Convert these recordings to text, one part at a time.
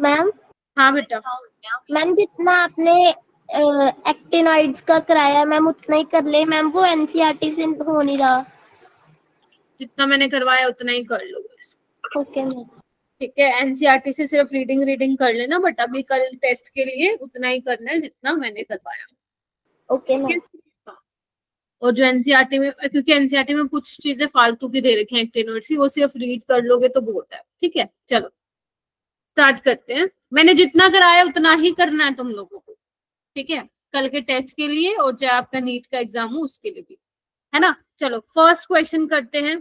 Ma'am हाँ बेटा, ma'am जितना आपने एक्टिनॉइड्स का कराया मैम उतना ही कर ले मैम, वो एनसीईआरटी से हो नहीं रहा। जितना मैंने करवाया उतना ही कर लो बस। Okay ma'am. ठीक है, एनसीईआरटी से सिर्फ रीडिंग कर लेना, बट अभी कल टेस्ट के लिए उतना ही करना है जितना मैंने करवाया। ओके ठीक मैम। है, और जो एनसीईआरटी में, क्योंकि एनसीईआरटी में कुछ चीजें फालतू की दे रखी हैं एक्टिनोइड्स की, वो सिर्फ रीड कर लोगे तो बहुत है। ठीक है, चलो स्टार्ट करते हैं। मैंने जितना कराया उतना ही करना है तुम लोगों को। ठीक है, कल के टेस्ट के लिए और जो आपका नीट का एग्जाम हो उसके लिए भी, है ना। चलो फर्स्ट क्वेश्चन करते हैं।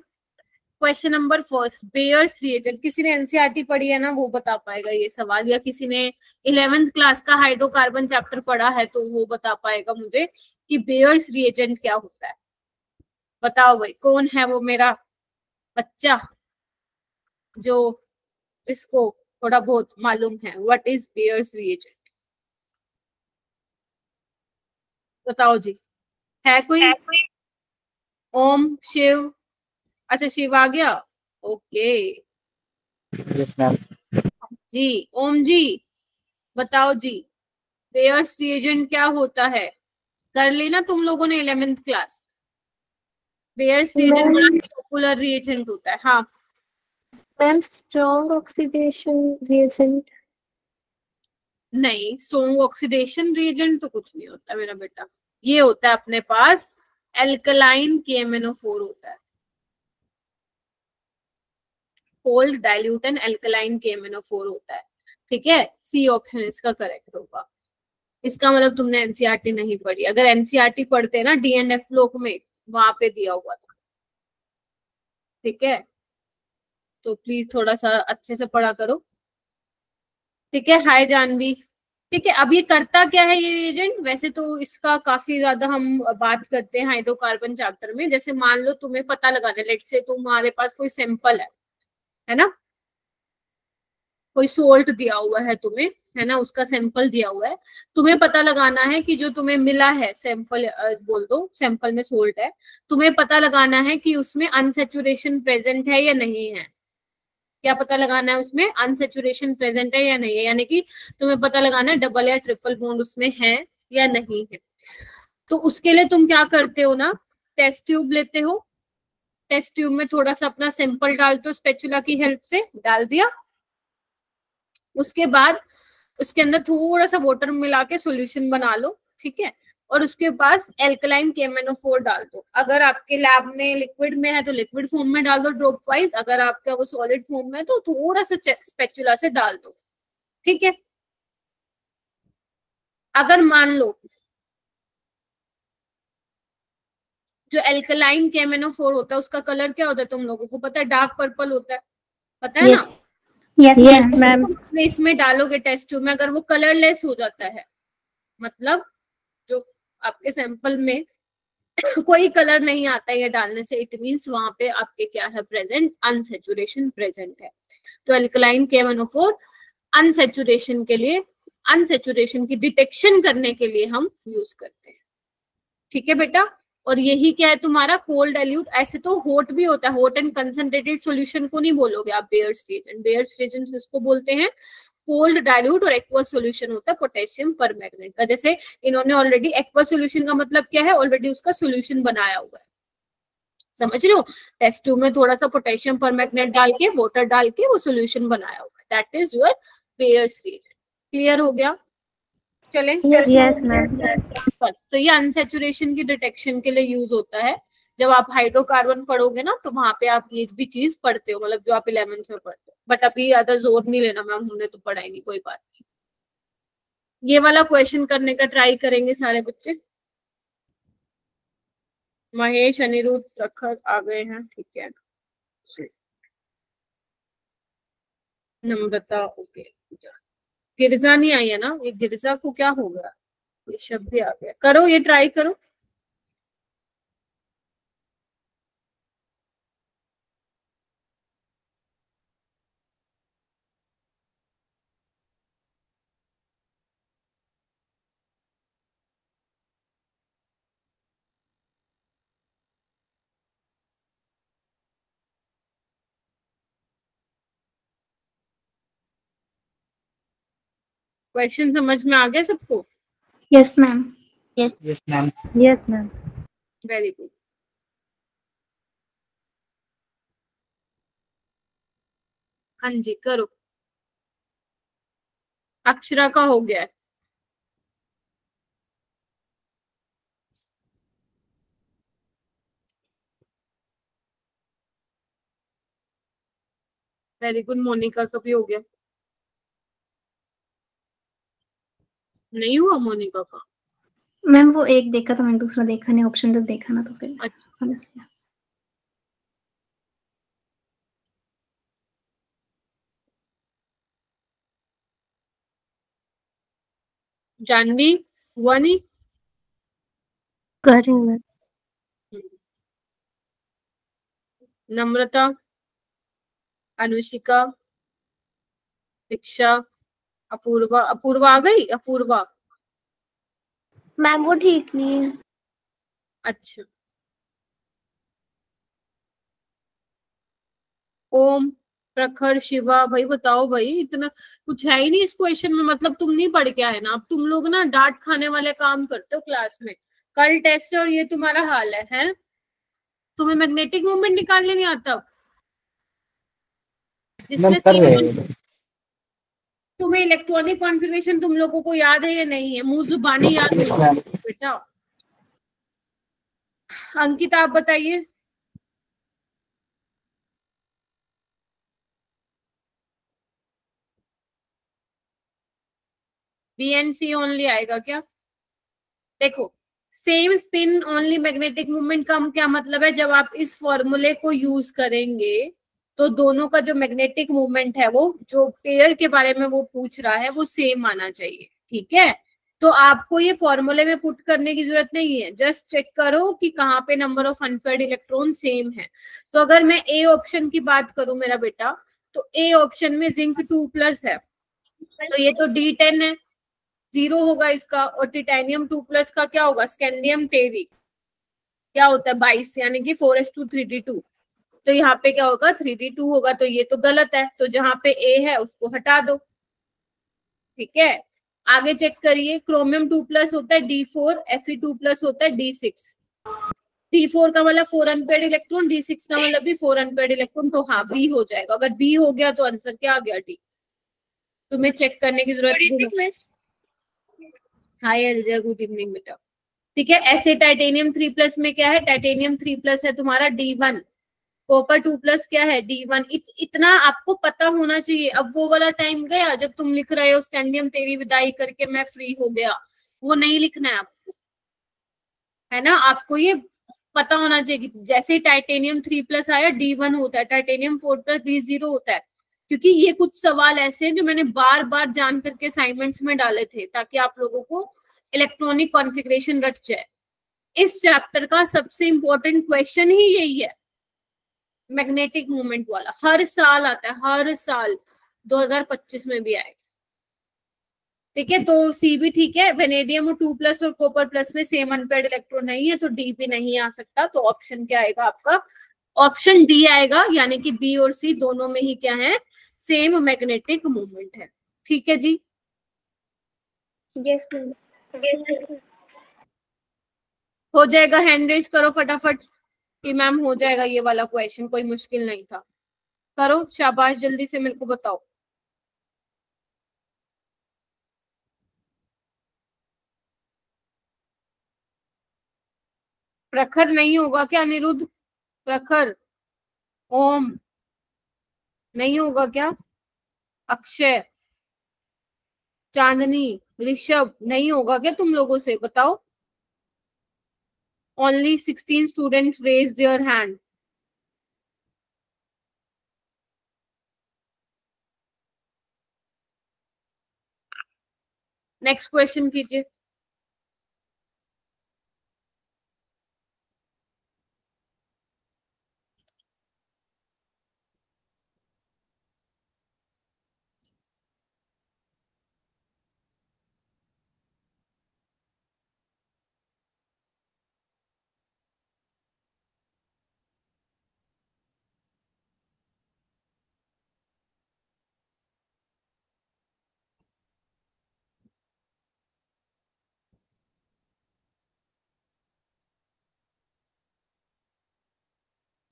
Question number first, bears reagent. किसी ने एनसीईआरटी पढ़ी है ना, वो बता पाएगा ये सवाल, या किसी ने 11th क्लास का हाइड्रोकार्बन चैप्टर पढ़ा है तो वो बता पाएगा मुझे कि बेयर्स रिएजेंट क्या होता है। बताओ भाई, कौन है वो मेरा बच्चा जो जिसको थोड़ा बहुत मालूम है व्हाट इज बेयर्स रिएजेंट। बताओ जी, है कोई? ओम, शिव। अच्छा शिव आ गया, ओके। Yes ma'am. जी ओम जी, बताओ जी, बेयर्स रिएजेंट क्या होता है? कर लेना तुम लोगों ने 11th क्लास। बेयर्स रिएजेंट बड़ा पॉपुलर रिएजेंट होता है। हाँ मैम स्ट्रॉन्ग ऑक्सीडेशन रिएजेंट। नहीं, स्ट्रॉन्ग ऑक्सीडेशन रिएजेंट तो कुछ नहीं होता मेरा बेटा। ये होता है अपने पास एल्कलाइन KMnO4 होता है। Cold dilute and alkaline KMnO4 होता है। ठीक है, सी ऑप्शन इसका करेक्ट होगा। इसका मतलब तुमने एनसीईआरटी नहीं पढ़ी। अगर एनसीईआरटी पढ़ते ना डीएनएफ लोक में, वहां पे दिया हुआ था। ठीक है, तो प्लीज थोड़ा सा अच्छे से पढ़ा करो। ठीक है, हाय जानवी। ठीक है, अब ये करता क्या है ये रिएजेंट? वैसे तो इसका काफी ज्यादा हम बात करते हैं हाइड्रोकार्बन चैप्टर में। जैसे मान लो तुम्हें पता लगाना, लेट से तुम्हारे पास कोई सैंपल है ना, कोई सोल्ट दिया हुआ है तुम्हें, है ना, उसका सैंपल दिया हुआ है। तुम्हें पता लगाना है कि जो तुम्हें मिला है सैंपल, बोल दो सैंपल में सोल्ट है, तुम्हें पता लगाना है कि उसमें अनसेचुरेशन प्रेजेंट है या नहीं है। क्या पता लगाना है? उसमें अनसेचुरेशन प्रेजेंट है या नहीं है, यानी कि तुम्हें पता लगाना है डबल या ट्रिपल बॉन्ड उसमें है या नहीं है। तो उसके लिए तुम क्या करते हो ना, टेस्ट ट्यूब लेते हो। टेस्ट ट्यूब में थोड़ा सा अपना सैंपल डालते हो, स्पेचुला की हेल्प से डाल दिया। उसके बाद उसके अंदर थोड़ा सा वाटर मिला के सोल्यूशन बना लो। ठीक है, और उसके पास एल्कलाइन KMnO4 डाल दो। अगर आपके लैब में लिक्विड में है तो लिक्विड फॉर्म में डाल दो ड्रॉप वाइज, अगर आपका वो सॉलिड फॉर्म में है तो थोड़ा सा स्पेचुला से डाल दो। ठीक है, अगर मान लो जो एल्कलाइन KMnO4 होता है उसका कलर क्या होता है तुम लोगों को पता है? डार्क पर्पल होता है, पता है ना। Yes ma'am. तो इसमें डालोगे टेस्ट ट्यूब में, अगर वो कलरलेस हो जाता है, मतलब जो आपके सैंपल में कोई कलर नहीं आता है ये डालने से, इट मींस वहां पे आपके क्या है प्रेजेंट? अनसेचुरेशन प्रेजेंट है। तो एल्कलाइन KMnO4 अनसेचुरेशन के लिए, अनसेचुरेशन की डिटेक्शन करने के लिए हम यूज करते हैं। ठीक है बेटा, और यही क्या है तुम्हारा कोल्ड डाइल्यूट। ऐसे तो हॉट भी होता है, हॉट एंड कंसंट्रेटेड सॉल्यूशन को नहीं बोलोगे आप बेयर्स रिएजेंट। बेयर्स रिएजेंट इसको बोलते हैं कोल्ड डाइल्यूट, और एक्वा सॉल्यूशन होता है पोटेशियम परमैंगनेट का। जैसे इन्होंने ऑलरेडी एक्वा सॉल्यूशन का मतलब क्या है, ऑलरेडी उसका सॉल्यूशन बनाया हुआ है, समझ रहे हो। टेस्ट ट्यूब में थोड़ा सा पोटेशियम परमैंगनेट डाल के, वाटर डाल के वो सॉल्यूशन बनाया हुआ है, that is your bears reagent. Clear हो गया? चलें। Yes ma'am. तो ये अनसेचुरेशन की डिटेक्शन के लिए यूज होता है। जब आप हाइड्रोकार्बन पढ़ोगे ना तो वहां पे आप ये भी चीज पढ़ते हो, मतलब जो आप 11th में पढ़ते हो। बट अभी ज्यादा जोर नहीं लेना मैम, हमने तो पढ़ा ही नहीं, कोई बात नहीं। ये वाला क्वेश्चन करने का ट्राई करेंगे सारे बच्चे। महेश, अनिरुद्ध, प्रखर आ गए हैं, ठीक है। नम्रता, ओके। गिरजा नहीं आई है ना, ये गिरजा को क्या हो गया? ये शब्द भी आ गया। करो ये ट्राई करो। क्वेश्चन समझ में आ गया सबको? Yes ma'am. Yes, ma'am. Yes ma'am. Very good. हाँ जी करो। अक्षरा का हो गया है। Very good. मोनिका का भी हो गया। नहीं हुआ मोनिका का? मैम वो एक देखा था, मैंने दूसरा देखा नहीं, ऑप्शन जब देखा ना तो फिर अच्छा समझ लिया। जानवी हुआ नहीं? कर रही हूँ। नम्रता, अनुशिका, दीक्षा, अपूर्वा। अपूर्वा आ गई? अपूर्वा मैम वो ठीक नहीं है। अच्छा। ओम, प्रखर, शिवा। भाई बताओ भाई, इतना कुछ है ही नहीं इस क्वेश्चन में। मतलब तुम नहीं पढ़ के आए ना? अब तुम लोग ना डांट खाने वाले काम करते हो क्लास में। कल टेस्ट है और ये तुम्हारा हाल है, हैं? तुम्हें मैग्नेटिक मोमेंट निकालने नहीं आता? मैम जिसमें कर रहे C1। हैं। तुम्हें इलेक्ट्रॉनिक कॉन्फ़िगरेशन तुम लोगों को याद है या नहीं है? मुंह जुबानी याद Yes, होगी ma'am. बेटा। अंकिता आप बताइए। BNC ओनली आएगा क्या? देखो, same spin only magnetic moment का क्या मतलब है? जब आप इस फॉर्मूले को यूज करेंगे तो दोनों का जो मैग्नेटिक मोमेंट है, वो जो पेयर के बारे में वो पूछ रहा है, वो सेम आना चाहिए। ठीक है, तो आपको ये फॉर्मूले में पुट करने की जरूरत नहीं है। जस्ट चेक करो कि कहाँ पे number of unpaired electron same है। तो अगर मैं ए ऑप्शन की बात करूं मेरा बेटा, तो ए ऑप्शन में जिंक 2+ है, तो ये तो D10 है, 0 होगा इसका। और टिटेनियम 2+ का क्या होगा? स्कैंडियम टेरी, क्या होता है? 22, यानी कि 4:3D2। तो यहाँ पे क्या होगा? 3D2 होगा। तो ये तो गलत है, तो जहां पे ए है उसको हटा दो। ठीक है, आगे चेक करिए। क्रोमियम 2+ होता है D4, Fe2+ होता है D6। D4 का मतलब 4 अनपेयर्ड इलेक्ट्रॉन, D6 का मतलब भी 4 अनपेयर्ड इलेक्ट्रॉन। तो हाँ, बी हो जाएगा। अगर बी हो गया तो आंसर क्या आ गया? डी। तुम्हें चेक करने की जरूरत नहीं। हाय एल्जा, गुड इवनिंग बेटा। ठीक है, ऐसे टाइटेनियम 3+ में क्या है? टाइटेनियम 3+ है तुम्हारा D1। कॉपर 2+ क्या है? D1। इतना आपको पता होना चाहिए। अब वो वाला टाइम गया जब तुम लिख रहे हो स्कैंडियम तेरी विदाई करके मैं फ्री हो गया। वो नहीं लिखना है आपको, है ना? आपको ये पता होना चाहिए कि जैसे टाइटेनियम 3+ आया D1 होता है, टाइटेनियम 4+ D0 होता है। क्योंकि ये कुछ सवाल ऐसे हैं जो मैंने बार बार जान करके असाइनमेंट्स में डाले थे, ताकि आप लोगों को इलेक्ट्रॉनिक कॉन्फ़िगरेशन रट जाए। इस चैप्टर का सबसे इंपॉर्टेंट क्वेश्चन ही यही है, मैग्नेटिक मूवमेंट वाला। हर साल आता है, हर साल। 2025 में भी आएगा। ठीक है, तो सी भी ठीक है। वेनेडियम और 2+ और कॉपर प्लस में सेम अनपेयर्ड इलेक्ट्रॉन नहीं है, तो डी भी नहीं आ सकता। तो ऑप्शन क्या आएगा आपका? ऑप्शन डी आएगा, यानी कि बी और सी दोनों में ही क्या है? सेम मैग्नेटिक मूवमेंट है। ठीक है जी। Yes ma'am. हो जाएगा, हैंड रेज करो फटाफट कि मैम हो जाएगा ये वाला क्वेश्चन, कोई मुश्किल नहीं था। करो शाबाश, जल्दी से मेरे को बताओ। प्रखर नहीं होगा क्या? अनिरुद्ध, प्रखर, ओम नहीं होगा क्या? अक्षय, चांदनी, ऋषभ नहीं होगा क्या तुम लोगों से? बताओ। Only 16 students raise their hand. Next question कीजिए।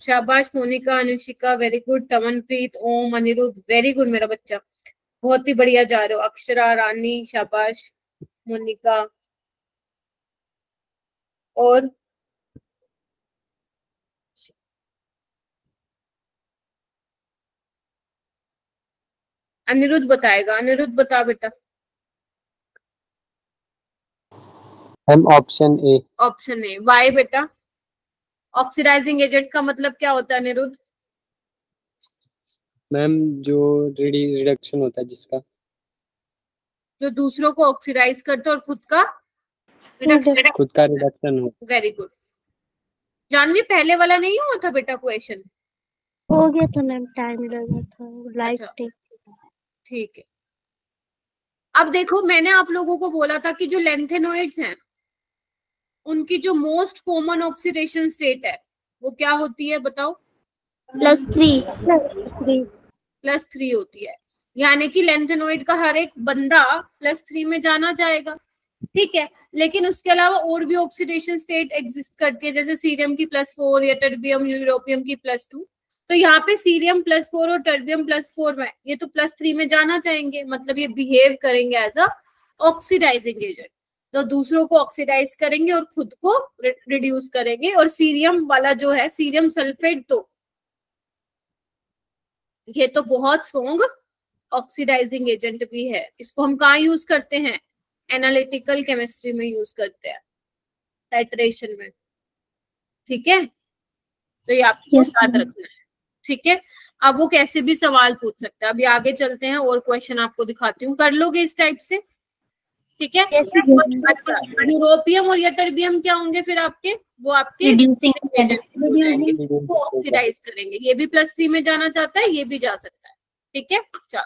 शाबाश Monika, Anushika very good, Tamanpreet, Om, Aniruddh very good मेरा बच्चा, बहुत ही बढ़िया जा रहे हो। अक्षरा, रानी, शाबाश, मोनिका। और अनिरुद्ध बताएगा, अनिरुद्ध बता बेटा। Ma'am option A. Option A, why बेटा? ऑक्सीडाइजिंग एजेंट का मतलब क्या होता है अनिरुद्ध? मैम जो रिडक्शन होता है जिसका। जो दूसरों को ऑक्सीडाइज करते और खुद का रिडक्शन। खुद का रिडक्शन हो। Very good. जानवी, पहले वाला नहीं हुआ था बेटा क्वेश्चन? हो गया था मैम, टाइम लगा था, लाइक अच्छा, टेक। ठीक है। अब देखो, मैंने आप लोगों को बोला था कि जो लेंथेनॉइड्स हैं उनकी जो मोस्ट कॉमन ऑक्सीडेशन स्टेट है वो क्या होती है बताओ? +3। +3 होती है। यानी कि लेंथेनॉइड का हर एक बंदा +3 में जाना चाहेगा, ठीक है। लेकिन उसके अलावा और भी ऑक्सीडेशन स्टेट एग्जिस्ट करती है, जैसे सीरियम की +4 या टर्बियम यूरोपियम की +2। तो यहाँ पे सीरियम +4 और टर्बियम +4 में ये तो +3 में जाना चाहेंगे, मतलब ये बिहेव करेंगे एज अ ऑक्सीडाइजिंग एजेंट। तो दूसरों को ऑक्सीडाइज करेंगे और खुद को रिड्यूस करेंगे। और सीरियम वाला जो है, सीरियम सल्फेट, तो ये तो बहुत स्ट्रॉन्ग ऑक्सीडाइजिंग एजेंट भी है। इसको हम कहाँ यूज करते हैं? एनालिटिकल केमिस्ट्री में यूज करते हैं, टाइट्रेशन में, ठीक है। तो ये आपको याद रखना है, ठीक है। अब वो कैसे भी सवाल पूछ सकते हैं। अभी आगे चलते हैं और क्वेश्चन आपको दिखाती हूँ, कर लोगे इस टाइप से, ठीक है। अच्छा, यूरोपियम और यटरबियम क्या होंगे फिर आपके? वो आपके ऑक्सीडाइज करेंगे। ये भी +3 में जाना चाहता है, ये भी जा सकता है, ठीक है। चलो,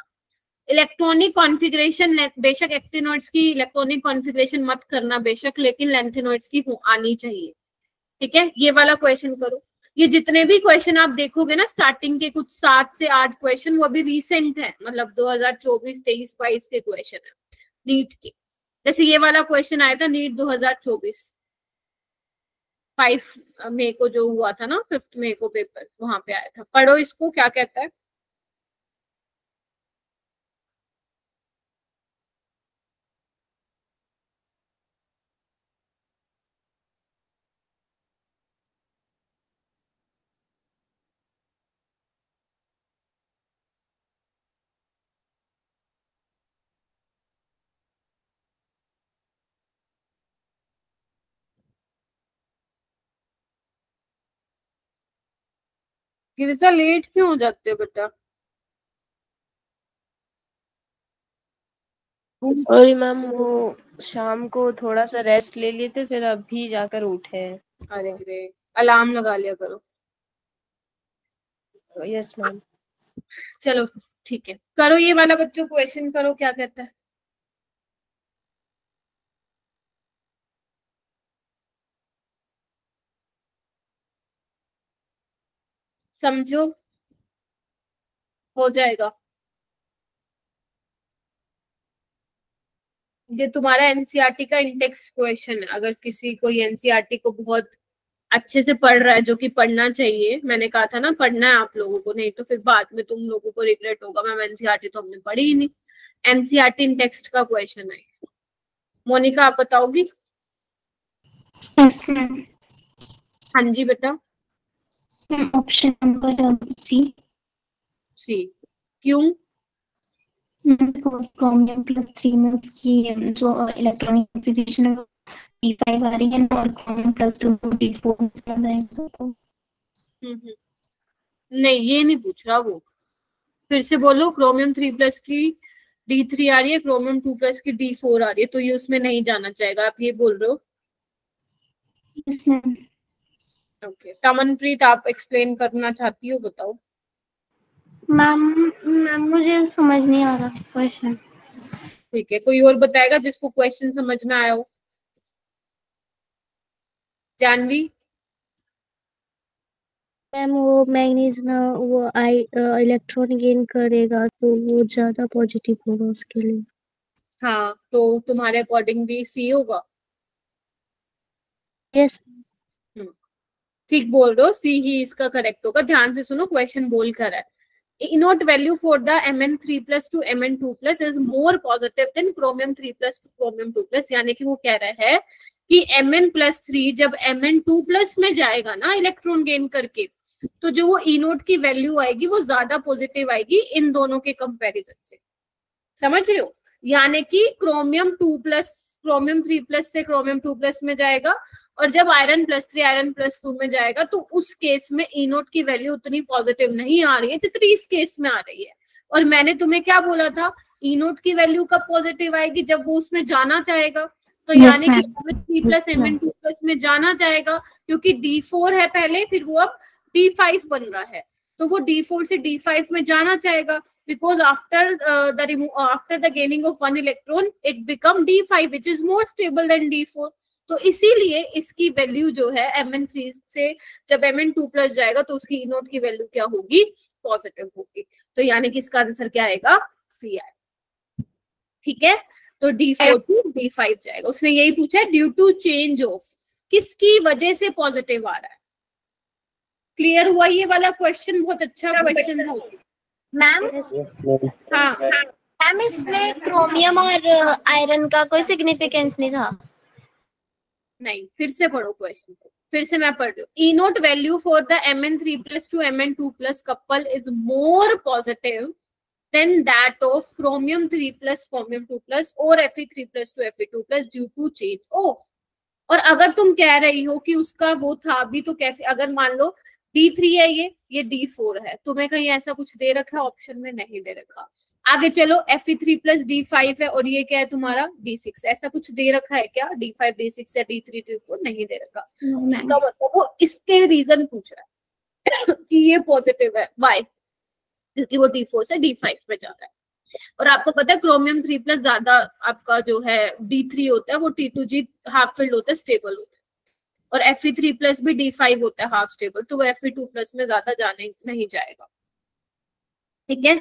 इलेक्ट्रॉनिक कॉन्फ़िगरेशन, बेशक एक्टिनोइड्स की इलेक्ट्रॉनिक कॉन्फ़िगरेशन मत करना बेशक, लेकिन लेंथेनोइड्स की आनी चाहिए, ठीक है। ये वाला क्वेश्चन करो। ये जितने भी क्वेश्चन आप देखोगे ना, स्टार्टिंग के कुछ 7 से 8 क्वेश्चन वो अभी रिसेंट है, मतलब 2024, 23, 22 के क्वेश्चन है नीट के। जैसे ये वाला क्वेश्चन आया था नीट 2024, 5 मई को जो हुआ था ना, 5 मई को पेपर, वहां पे आया था। पढ़ो इसको, क्या कहता है। गिरिजा, लेट क्यों हो जाते हो बेटा? और मैम वो शाम को थोड़ा सा रेस्ट ले लिए थे, फिर अभी जाकर उठे हैं। अरे अरे, अलार्म लगा लिया करो। Yes ma'am. चलो ठीक है, करो ये वाला बच्चों क्वेश्चन करो, क्या कहता है। समझो, हो जाएगा। ये तुम्हारा एनसीईआरटी का इंडेक्स क्वेश्चन है। अगर किसी को एनसीईआरटी को बहुत अच्छे से पढ़ रहा है, जो कि पढ़ना चाहिए, मैंने कहा था ना पढ़ना है आप लोगों को, नहीं तो फिर बाद में तुम लोगों को रिग्रेट होगा मैम एनसीईआरटी तो हमने पढ़ी ही नहीं। एनसीईआरटी इंडेक्स का क्वेश्चन है। मोनिका, आप बताओगी? Yes ma'am. हाँ जी बेटा। Option number C. सी, क्यों? बिकॉज क्रोमियम +3 में उसकी जो इलेक्ट्रॉनिक कॉन्फ़िगरेशन है D5 आ रही है, और क्रोमियम +2 D4 में चला जाएगा तो। नहीं, ये नहीं पूछ रहा वो। फिर से बोलो। क्रोमियम 3+ की D3 आ रही है, क्रोमियम 2+ की D4 आ रही है, तो ये उसमें नहीं जाना चाहेगा, आप ये बोल रहे हो? ओके, तमनप्रीत, आप एक्सप्लेन करना चाहती हो, बताओ। मैम मुझे समझ नहीं आ रहा क्वेश्चन। ठीक है, कोई और बताएगा जिसको क्वेश्चन समझ में आया हो? जानवी? मैम वो मैग्नीज ना वो इलेक्ट्रॉन गेन करेगा, तो वो ज्यादा पॉजिटिव होगा उसके लिए। हाँ, तो तुम्हारे अकॉर्डिंग भी सी होगा। यस। ठीक बोल रहे हो, सी ही इसका करेक्ट होगा। ध्यान से सुनो, क्वेश्चन बोल कर है E nought value for the Mn3+ to Mn2+ is more positive than Chromium3+ to Chromium2+। यानी कि वो कह रहा है कि Mn+3 जब Mn2+ में जाएगा ना इलेक्ट्रॉन गेन करके, तो जो वो इनोट की वैल्यू आएगी वो ज्यादा पॉजिटिव आएगी इन दोनों के कंपैरिजन से। समझ रहे हो? यानी कि Chromium3+ से Chromium2+ में जाएगा, और जब Iron+3 Iron+2 में जाएगा तो उस केस में इनोट की वैल्यू उतनी पॉजिटिव नहीं आ रही है जितनी इस केस में आ रही है। और मैंने तुम्हें क्या बोला था, इनोट की वैल्यू कब पॉजिटिव आएगी, जब वो उसमें जाना चाहेगा। तो यानी कि Mn3+ Mn2+ में जाना चाहेगा, क्योंकि D4 है पहले, फिर वो अब D5 बन रहा है, तो वो D4 से D5 में जाना चाहेगा, because after the gaining of one electron it become D5 which is more stable than D4। तो इसीलिए इसकी वैल्यू जो है Mn3 से जब Mn2+ जाएगा तो उसकी इनोट की वैल्यू क्या होगी, पॉजिटिव होगी। तो यानी कि इसका आंसर क्या आएगा, सी आएगा। ठीक है, तो D4 to D5 जाएगा। उसने यही पूछा है ड्यू टू चेंज ऑफ, किसकी वजह से पॉजिटिव आ रहा है। क्लियर हुआ ये वाला क्वेश्चन? बहुत अच्छा क्वेश्चन था। मैम हाँ मैम इसमें क्रोमियम और आयरन का कोई सिग्निफिकेंस नहीं था। नहीं, फिर से पढ़ो क्वेश्चन को, फिर से मैं पढ़ रही हूँ। E nought value for the Mn3+ to Mn2+ couple is more positive than that of Chromium3+ Chromium2+ और Fe3+ to Fe2+ due to change of. और अगर तुम कह रही हो कि उसका वो था भी, तो कैसे? अगर मान लो D3 है, ये D4 है, तुम्हें कहीं ऐसा कुछ दे रखा है ऑप्शन में? नहीं दे रखा। आगे चलो, Fe3+ D5 है, और ये क्या है तुम्हारा D6, ऐसा कुछ दे रखा है क्या? D5 D6 या D3 D4 नहीं दे रखा। इसका मतलब वो इसके रीजन पूछ रहा है कि ये पॉजिटिव है, वाई, क्योंकि वो D4 से D5 में जा रहा है। और आपको पता है Chromium3+ ज्यादा आपका जो है D3 होता है वो T2G हाफ फिल्ड होता है, स्टेबल होता है, और Fe3+ भी D5 होता है हाफ स्टेबल, तो वो Fe2+ में ज्यादा जाने नहीं जाएगा। ठीक है,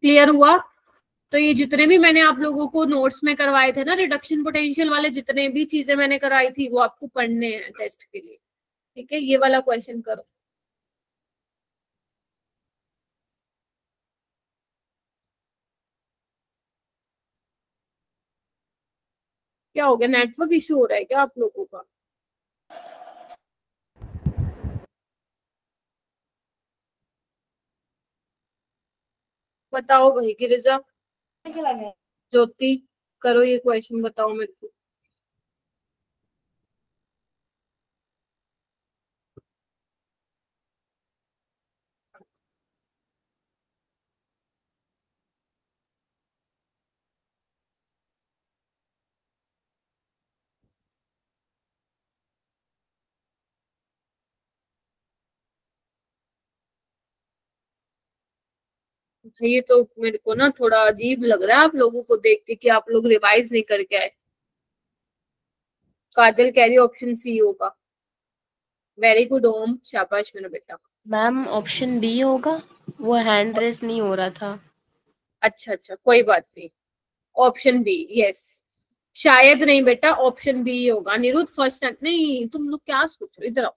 क्लियर हुआ? तो ये जितने भी मैंने आप लोगों को नोट्स में करवाए थे ना रिडक्शन पोटेंशियल वाले, जितने भी चीजें मैंने कराई थी वो आपको पढ़ने हैं टेस्ट के लिए। ठीक है, ये वाला क्वेश्चन करो। क्या हो गया, नेटवर्क इशू हो रहा है क्या आप लोगों का? बताओ भाई, गिरिजा, ज्योति, करो ये क्वेश्चन, बताओ मेरे को। ये तो मेरे को ना थोड़ा अजीब लग रहा है आप लोगों को देख के कि आप लोग रिवाइज नहीं करके आए। काजल कह रही ऑप्शन सी होगा। वेरी गुड ओम, शाबाश मेरा बेटा। मैम ऑप्शन बी होगा, वो हैंड रेस नहीं हो रहा था। अच्छा, कोई बात नहीं, ऑप्शन बी, यस। शायद नहीं बेटा, ऑप्शन बी होगा। निरुद्ध फर्स्ट नहीं, तुम लोग क्या सोच रहे हो? इधर आओ।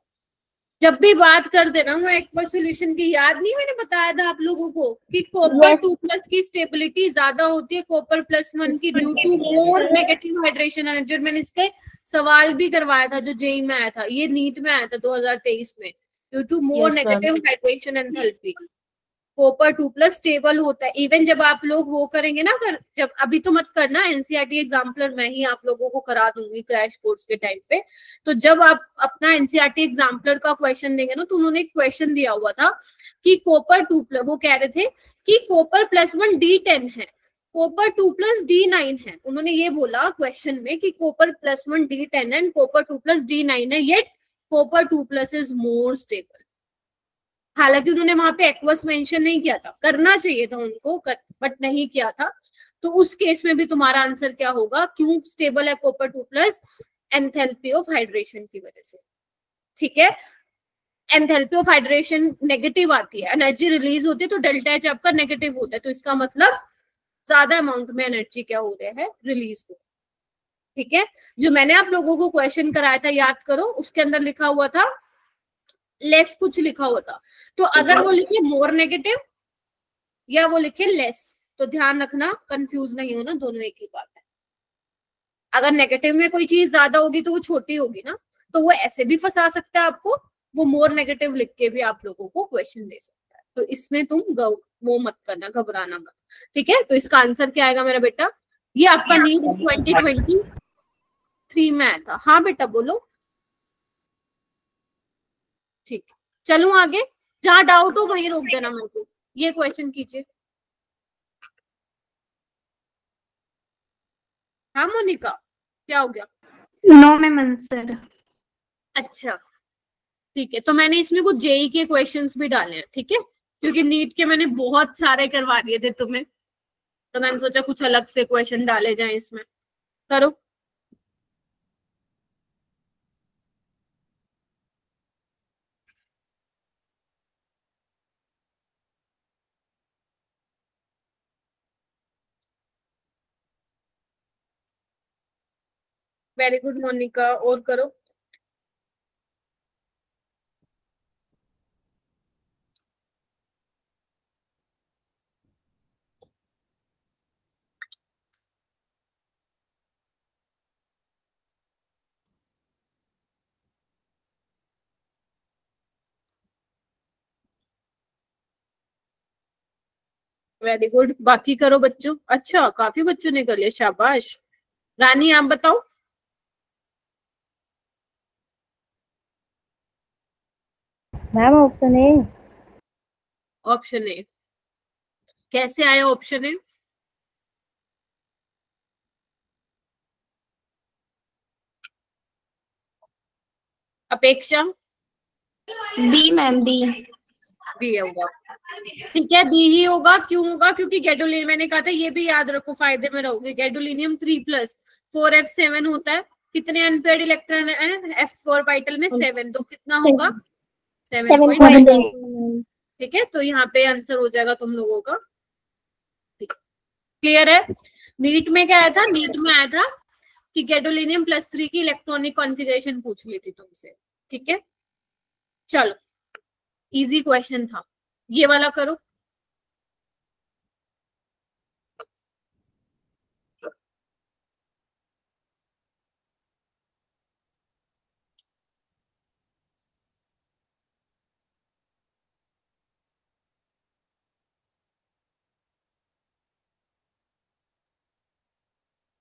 जब भी बात कर देना वो एक्वस सॉल्यूशन की, याद नहीं मैंने बताया था आप लोगों को कि कॉपर 2+ की स्टेबिलिटी ज्यादा होती है कॉपर +1 की due to more negative hydration energy. मैंने इसके सवाल भी करवाया था जो जेई में आया था, ये नीट में आया था 2023 में, due to more negative hydration enthalpy copper 2+ stable होता है। इवन जब आप लोग वो करेंगे ना, जब अभी तो मत करना, एनसीईआरटी एग्जाम्पलर मैं ही आप लोगों को करा दूंगी क्रैश कोर्स के टाइम पे। तो जब आप अपना एनसीईआरटी एग्जाम्पलर का क्वेश्चन देंगे ना, तो उन्होंने एक क्वेश्चन दिया हुआ था कि कॉपर 2+, वो कह रहे थे कि कॉपर +1 D10 है, कॉपर 2+ D9 है। उन्होंने ये बोला क्वेश्चन में कि कॉपर +1 D10 है, कॉपर 2+ D9 है, yet copper 2+ is more stable. हालांकि उन्होंने वहां पे एक्वस मेंशन नहीं किया था, करना चाहिए था उनको, बट नहीं किया था। तो उस केस में भी तुम्हारा आंसर क्या होगा, क्यों स्टेबल है कॉपर 2+? एंथैल्पी ऑफ हाइड्रेशन की वजह से। ठीक है, एंथैल्पी ऑफ हाइड्रेशन नेगेटिव आती है, एनर्जी रिलीज होती है, तो डेल्टा एच आपका नेगेटिव होता है, तो इसका मतलब ज्यादा अमाउंट में एनर्जी क्या हो रहा है, रिलीज हो। ठीक है, जो मैंने आप लोगों को क्वेश्चन कराया था याद करो, उसके अंदर लिखा हुआ था लेस, कुछ लिखा हुआ था। तो अगर वो लिखे मोर नेगेटिव या वो लिखे लेस, तो ध्यान रखना, कंफ्यूज नहीं होना, दोनों एक ही बात है। अगर नेगेटिव में कोई चीज ज्यादा होगी तो वो छोटी होगी ना, तो वो ऐसे भी फंसा सकता है आपको, वो मोर नेगेटिव लिख के भी आप लोगों को क्वेश्चन दे सकता है। तो इसमें तुम वो मत करना, घबराना मत, ठीक है। तो इसका आंसर क्या आएगा मेरा बेटा? ये आपका नीट 2023 में आया था। हाँ बेटा बोलो। ठीक, चलूं आगे, जहां डाउट हो वहीं रोक देना मेरे को। ये क्वेश्चन कीजिए। हाँ मोनिका, क्या हो गया? No ma'am answer. अच्छा ठीक है, तो मैंने इसमें कुछ जेई के क्वेश्चंस भी डाले हैं, ठीक है, क्योंकि नीट के मैंने बहुत सारे करवा दिए थे तुम्हें, तो मैंने सोचा कुछ अलग से क्वेश्चन डाले जाएं इसमें। करो। वेरी गुड मोनिका, और करो। वेरी गुड, बाकी करो बच्चों। अच्छा काफी बच्चों ने कर लिया, शाबाश। रानी आप बताओ। Ma'am option A. ऑप्शन ए, कैसे आया ऑप्शन ए? अपेक्षा? B ma'am B. बी होगा, ठीक है, बी ही होगा। क्यों होगा? क्योंकि गैडोलिनियम, मैंने कहा था ये भी याद रखो, फायदे में रहोगे। गैडोलिनियम 3+4f7 होता है। कितने अनपेयर्ड इलेक्ट्रॉन है एफ ऑर्बिटल में? 7, तो कितना होगा? 7.9। ठीक है, तो यहाँ पे आंसर हो जाएगा तुम लोगों का। क्लियर है? नीट में क्या आया था? नीट में आया था कि गैडोलिनियम +3 की इलेक्ट्रॉनिक कॉन्फ़िगरेशन पूछ ली थी तुमसे, ठीक है। चलो, इजी क्वेश्चन था ये वाला। करो।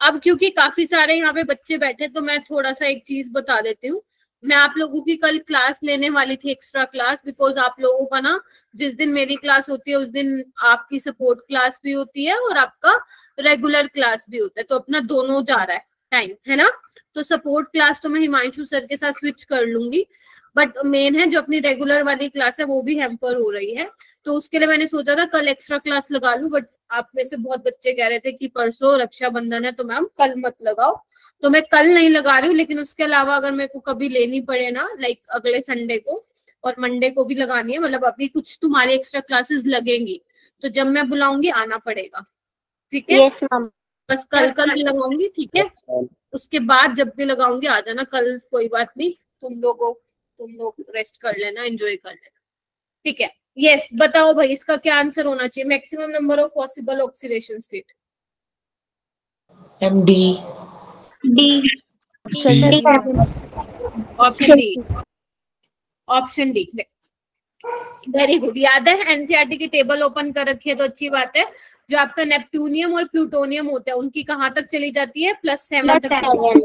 अब क्योंकि काफी सारे यहाँ पे बच्चे बैठे, तो मैं थोड़ा सा एक चीज बता देती हूँ। मैं आप लोगों की कल क्लास लेने वाली थी, एक्स्ट्रा क्लास, बिकॉज आप लोगों का ना, जिस दिन मेरी क्लास होती है उस दिन आपकी सपोर्ट क्लास भी होती है और आपका रेगुलर क्लास भी होता है, तो अपना दोनों जा रहा है टाइम, है ना। तो सपोर्ट क्लास तो मैं हिमांशु सर के साथ स्विच कर लूंगी, बट मेन है जो अपनी रेगुलर वाली क्लास है वो भी हैम्पर हो रही है, तो उसके लिए मैंने सोचा था कल एक्स्ट्रा क्लास लगा लूं। बट आप में से बहुत बच्चे कह रहे थे कि परसों रक्षाबंधन है तो मैम कल मत लगाओ, तो मैं कल नहीं लगा रही हूँ। लेकिन उसके अलावा अगर मेरे को कभी लेनी पड़े ना, लाइक अगले संडे को और मंडे को भी लगानी है, मतलब अभी कुछ तुम्हारी एक्स्ट्रा क्लासेस लगेंगी, तो जब मैं बुलाऊंगी आना पड़ेगा, ठीक है। Yes ma'am. बस कल कल लगाऊंगी, ठीक है। उसके बाद जब भी लगाऊंगी आ जाना कल, कोई बात नहीं। तुम लोग रेस्ट कर लेना, एंजॉय कर लेना, ठीक है। यस बताओ भाई, इसका क्या आंसर होना चाहिए? Maximum number of possible oxidation state. MD। D. Option D. Option D, very good. याद है एनसीईआरटी की टेबल ओपन कर रखी है तो अच्छी बात है। जो आपका नेपट्यूनियम और प्लूटोनियम होता है उनकी कहाँ तक चली जाती है? +7 तक चली,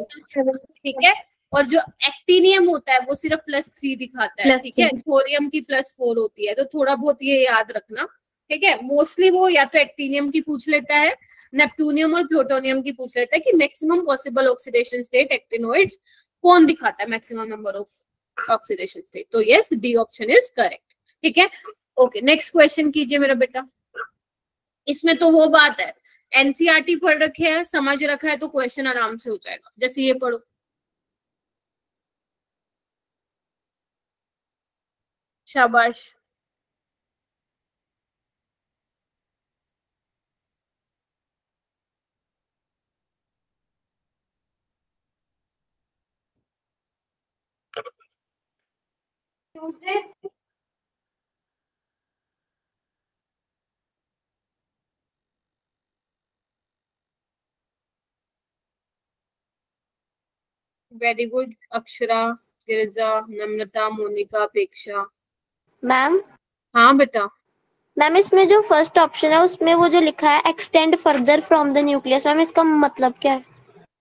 ठीक है। और जो एक्टिनियम होता है वो सिर्फ +3 दिखाता है, ठीक है। थोरियम की +4 होती है, तो थोड़ा बहुत ये याद रखना, ठीक है। मोस्टली वो या तो एक्टिनियम की पूछ लेता है, नेपट्यूनियम और प्लूटोनियम की पूछ लेता है कि maximum possible oxidation state actinoids कौन दिखाता है, maximum number of oxidation state. तो yes, D option is correct, ठीक है। ओके, नेक्स्ट क्वेश्चन कीजिए मेरा बेटा। इसमें तो वो बात है, एनसीईआरटी पढ़ रखे है, समझ रखा है, तो क्वेश्चन आराम से हो जाएगा। जैसे ये पढ़ो, शाबाश। वेरी गुड अक्षरा, गिरिजा, नम्रता, मोनिका, अपेक्षा। मैम हाँ बेटा। मैम इसमें जो फर्स्ट ऑप्शन है उसमें वो जो लिखा है extend further from the nucleus, ma'am इसका मतलब क्या है?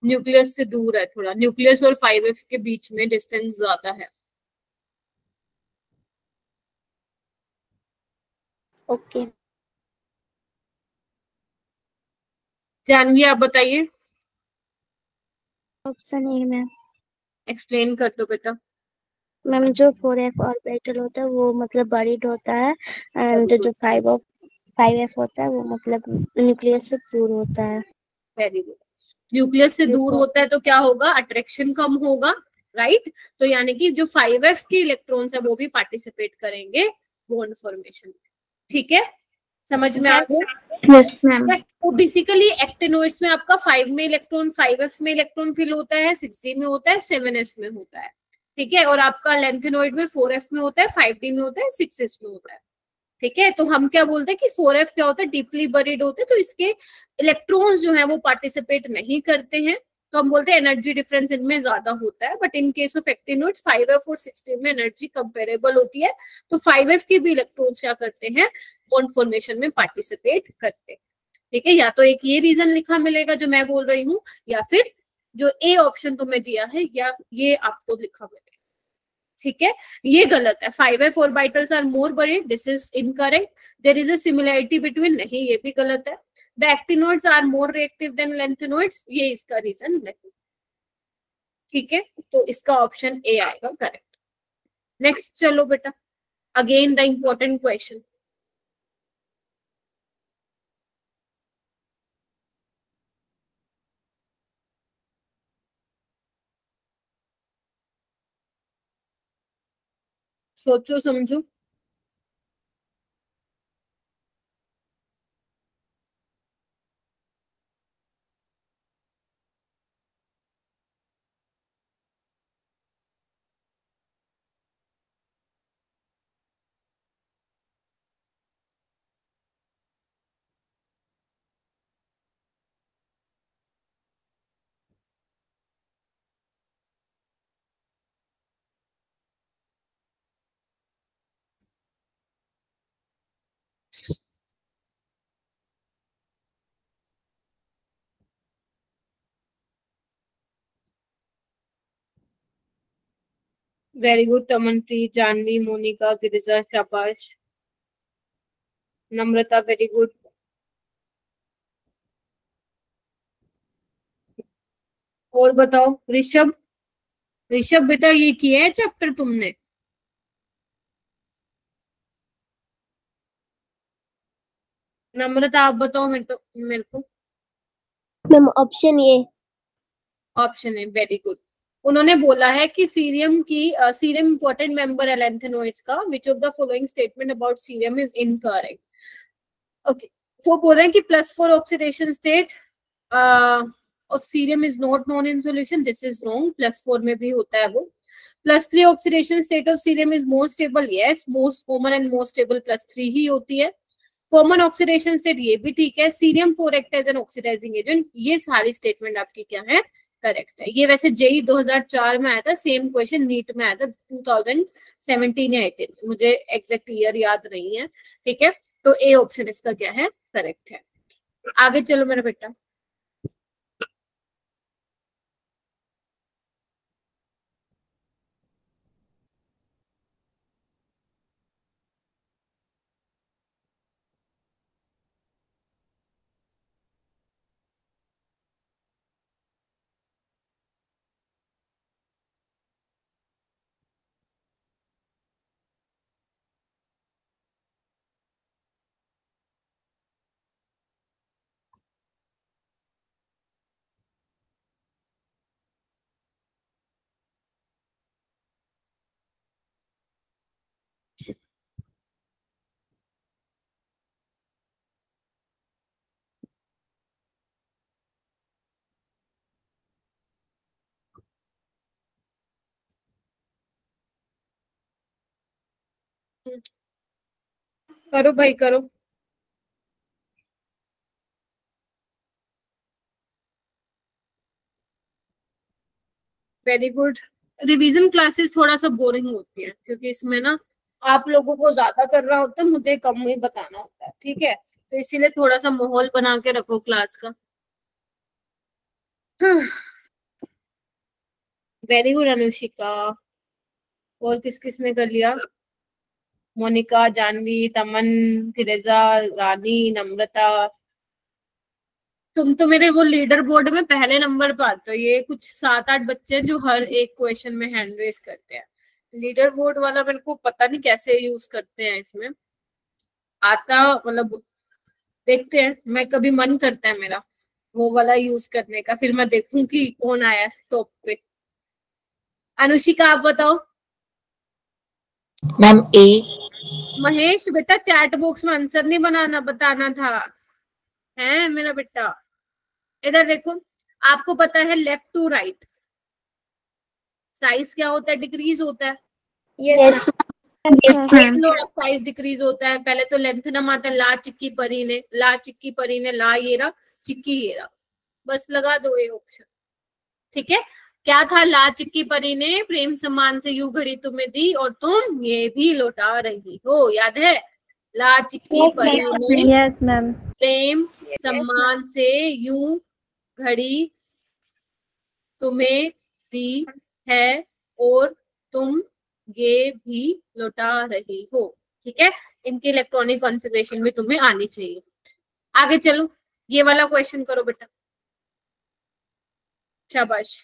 न्यूक्लियस से दूर है थोड़ा, न्यूक्लियस और 5F के बीच में डिस्टेंस ज्यादा है। ओके जानवी आप बताइए, ऑप्शन ए मैम। एक्सप्लेन कर दो बेटा। मैम जो 4f ऑर्बिटल होता है वो मतलब बरीड होता है, वेरी एंड गुड, जो 5f होता है वो मतलब न्यूक्लियस से दूर होता है। Very good. न्यूक्लियस से ये दूर तो होता है तो क्या होगा, अट्रैक्शन कम होगा, राइट। तो यानी कि जो 5F के इलेक्ट्रॉन्स है वो भी पार्टिसिपेट करेंगे बॉन्ड फॉर्मेशन में। ठीक है, समझ में आ गया? Yes ma'am. तो बेसिकली एक्टिनोइड्स में आपका 5 में इलेक्ट्रॉन, 5F में इलेक्ट्रॉन फिल होता है, 6D में होता है, 7S में होता है। ठीक है, और आपका लेंथेनोइड में 4F में होता है, 5D में होता है, 6S में होता है। ठीक है, तो हम क्या बोलते हैं कि 4F क्या होता है, डीपली बरीड होते हैं, तो इसके इलेक्ट्रॉन्स जो है वो पार्टिसिपेट नहीं करते हैं, तो हम बोलते हैं एनर्जी डिफरेंस इनमें ज्यादा होता है। But in case of actinoids 5F और 16 में एनर्जी कंपेरेबल होती है, तो 5F के भी इलेक्ट्रॉन्स क्या करते हैं, बॉन्ड फॉर्मेशन में पार्टिसिपेट करते हैं। ठीक है, या तो एक ये रीजन लिखा मिलेगा जो मैं बोल रही हूँ, या फिर जो ए ऑप्शन तुम्हें दिया है, या ये आपको लिखा मिलेगा। ठीक है, ये गलत है। 5F orbitals are more buried, this is incorrect. There is a similarity between, नहीं ये भी गलत है। The actinoids are more reactive than lanthanoids, ये इसका रीजन नहीं। ठीक है, तो इसका ऑप्शन ए आएगा करेक्ट। नेक्स्ट चलो बेटा, अगेन द इंपॉर्टेंट क्वेश्चन। सोचो समझो। वेरी गुड तमनप्रीत, जानवी, मोनिका, गिरिजा, शाबाश। नम्रता वेरी गुड। और बताओ ऋषभ, ऋषभ बेटा ये किया है चैप्टर तुमने? नम्रता आप बताओ मेरे को। Ma'am option A. ऑप्शन है, वेरी गुड। उन्होंने बोला है कि सीरियम की सीरियम इंपॉर्टेंट मेंबर है लेंथेनोइड्स का, which of the following statement about cerium is incorrect. Okay, वो बोल रहे हैं कि +4 oxidation state of cerium is not known in solution, this is wrong, +4 में भी होता है वो। +3 oxidation state of cerium is more stable, yes, most common and most stable +3 ही होती है। कॉमन ऑक्सीडेशन स्टेट, ये भी ठीक है। Cerium 4 act as an oxidising agent, ये सारी स्टेटमेंट आपकी क्या है, करेक्ट है। ये वैसे जेई 2004 में आया था, सेम क्वेश्चन नीट में आया था 2017 या 18, मुझे एग्जैक्ट ईयर याद नहीं है। ठीक है, तो ए ऑप्शन इसका क्या है, करेक्ट है। आगे चलो मेरा बेटा। करो भाई करो। Very good. रिवीजन क्लासेस थोड़ा सा बोरिंग होती है क्योंकि इसमें ना आप लोगों को ज्यादा करना होता है, मुझे कम ही बताना होता है, ठीक है। तो इसीलिए थोड़ा सा माहौल बना के रखो क्लास का। Very good Anushika. और किस किसने कर लिया? मोनिका, जानवी, तमन, फिरेजा, रानी, नम्रता। तुम तो मेरे वो लीडर बोर्ड में पहले नंबर पर आते हो। ये कुछ 7-8 बच्चे हैं जो हर एक क्वेश्चन में हैंड रेस करते हैं। लीडर बोर्ड वाला मेरे को पता नहीं कैसे यूज करते हैं इसमें। आता मतलब देखते हैं, मैं कभी मन करता है मेरा वो वाला यूज करने का, फिर मैं देखूं कि कौन आया है टॉप पे। अनुशिका आप बताओ। मैम ए। महेश बेटा चैट बॉक्स में आंसर नहीं बनाना, बताना था, है मेरा बेटा। इधर देखो, आपको पता है लेफ्ट टू राइट साइज क्या होता है? डिक्रीज होता है। यस साइज डिक्रीज होता है। पहले तो लेंथ नम आता है, ला चिक्की परी ने, ला चिक्की परी ने, ला ये रहा, चिक्की ये रहा, बस लगा दो ये ऑप्शन, ठीक है। क्या था? ला चिक्की परी ने प्रेम सम्मान से यूं घड़ी तुम्हें दी और तुम ये भी लौटा रही हो, याद है? ला चिक्की परी ने यस मैम प्रेम सम्मान से यूं घड़ी तुम्हें दी है और तुम ये भी लौटा रही हो, ठीक है। इनकी इलेक्ट्रॉनिक कॉन्फ़िगरेशन भी तुम्हें आनी चाहिए। आगे चलो, ये वाला क्वेश्चन करो बेटा, शाबाश।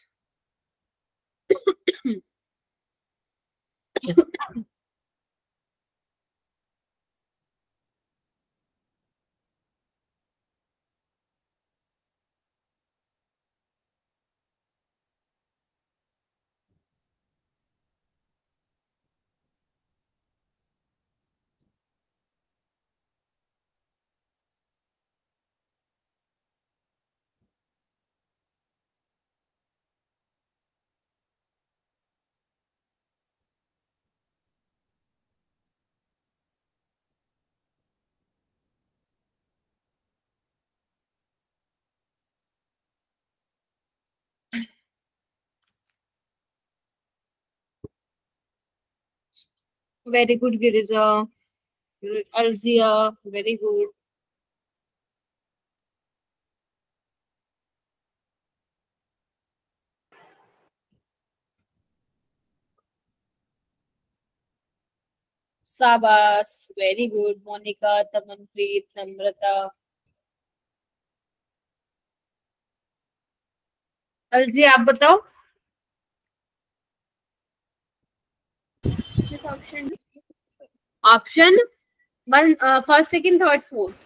Very good Girija, Aljiya, very good. शाबाश, वेरी गुड मोनिका, तमनप्रीत, नम्रता। अलजिया आप बताओ। Option 1 first second third fourth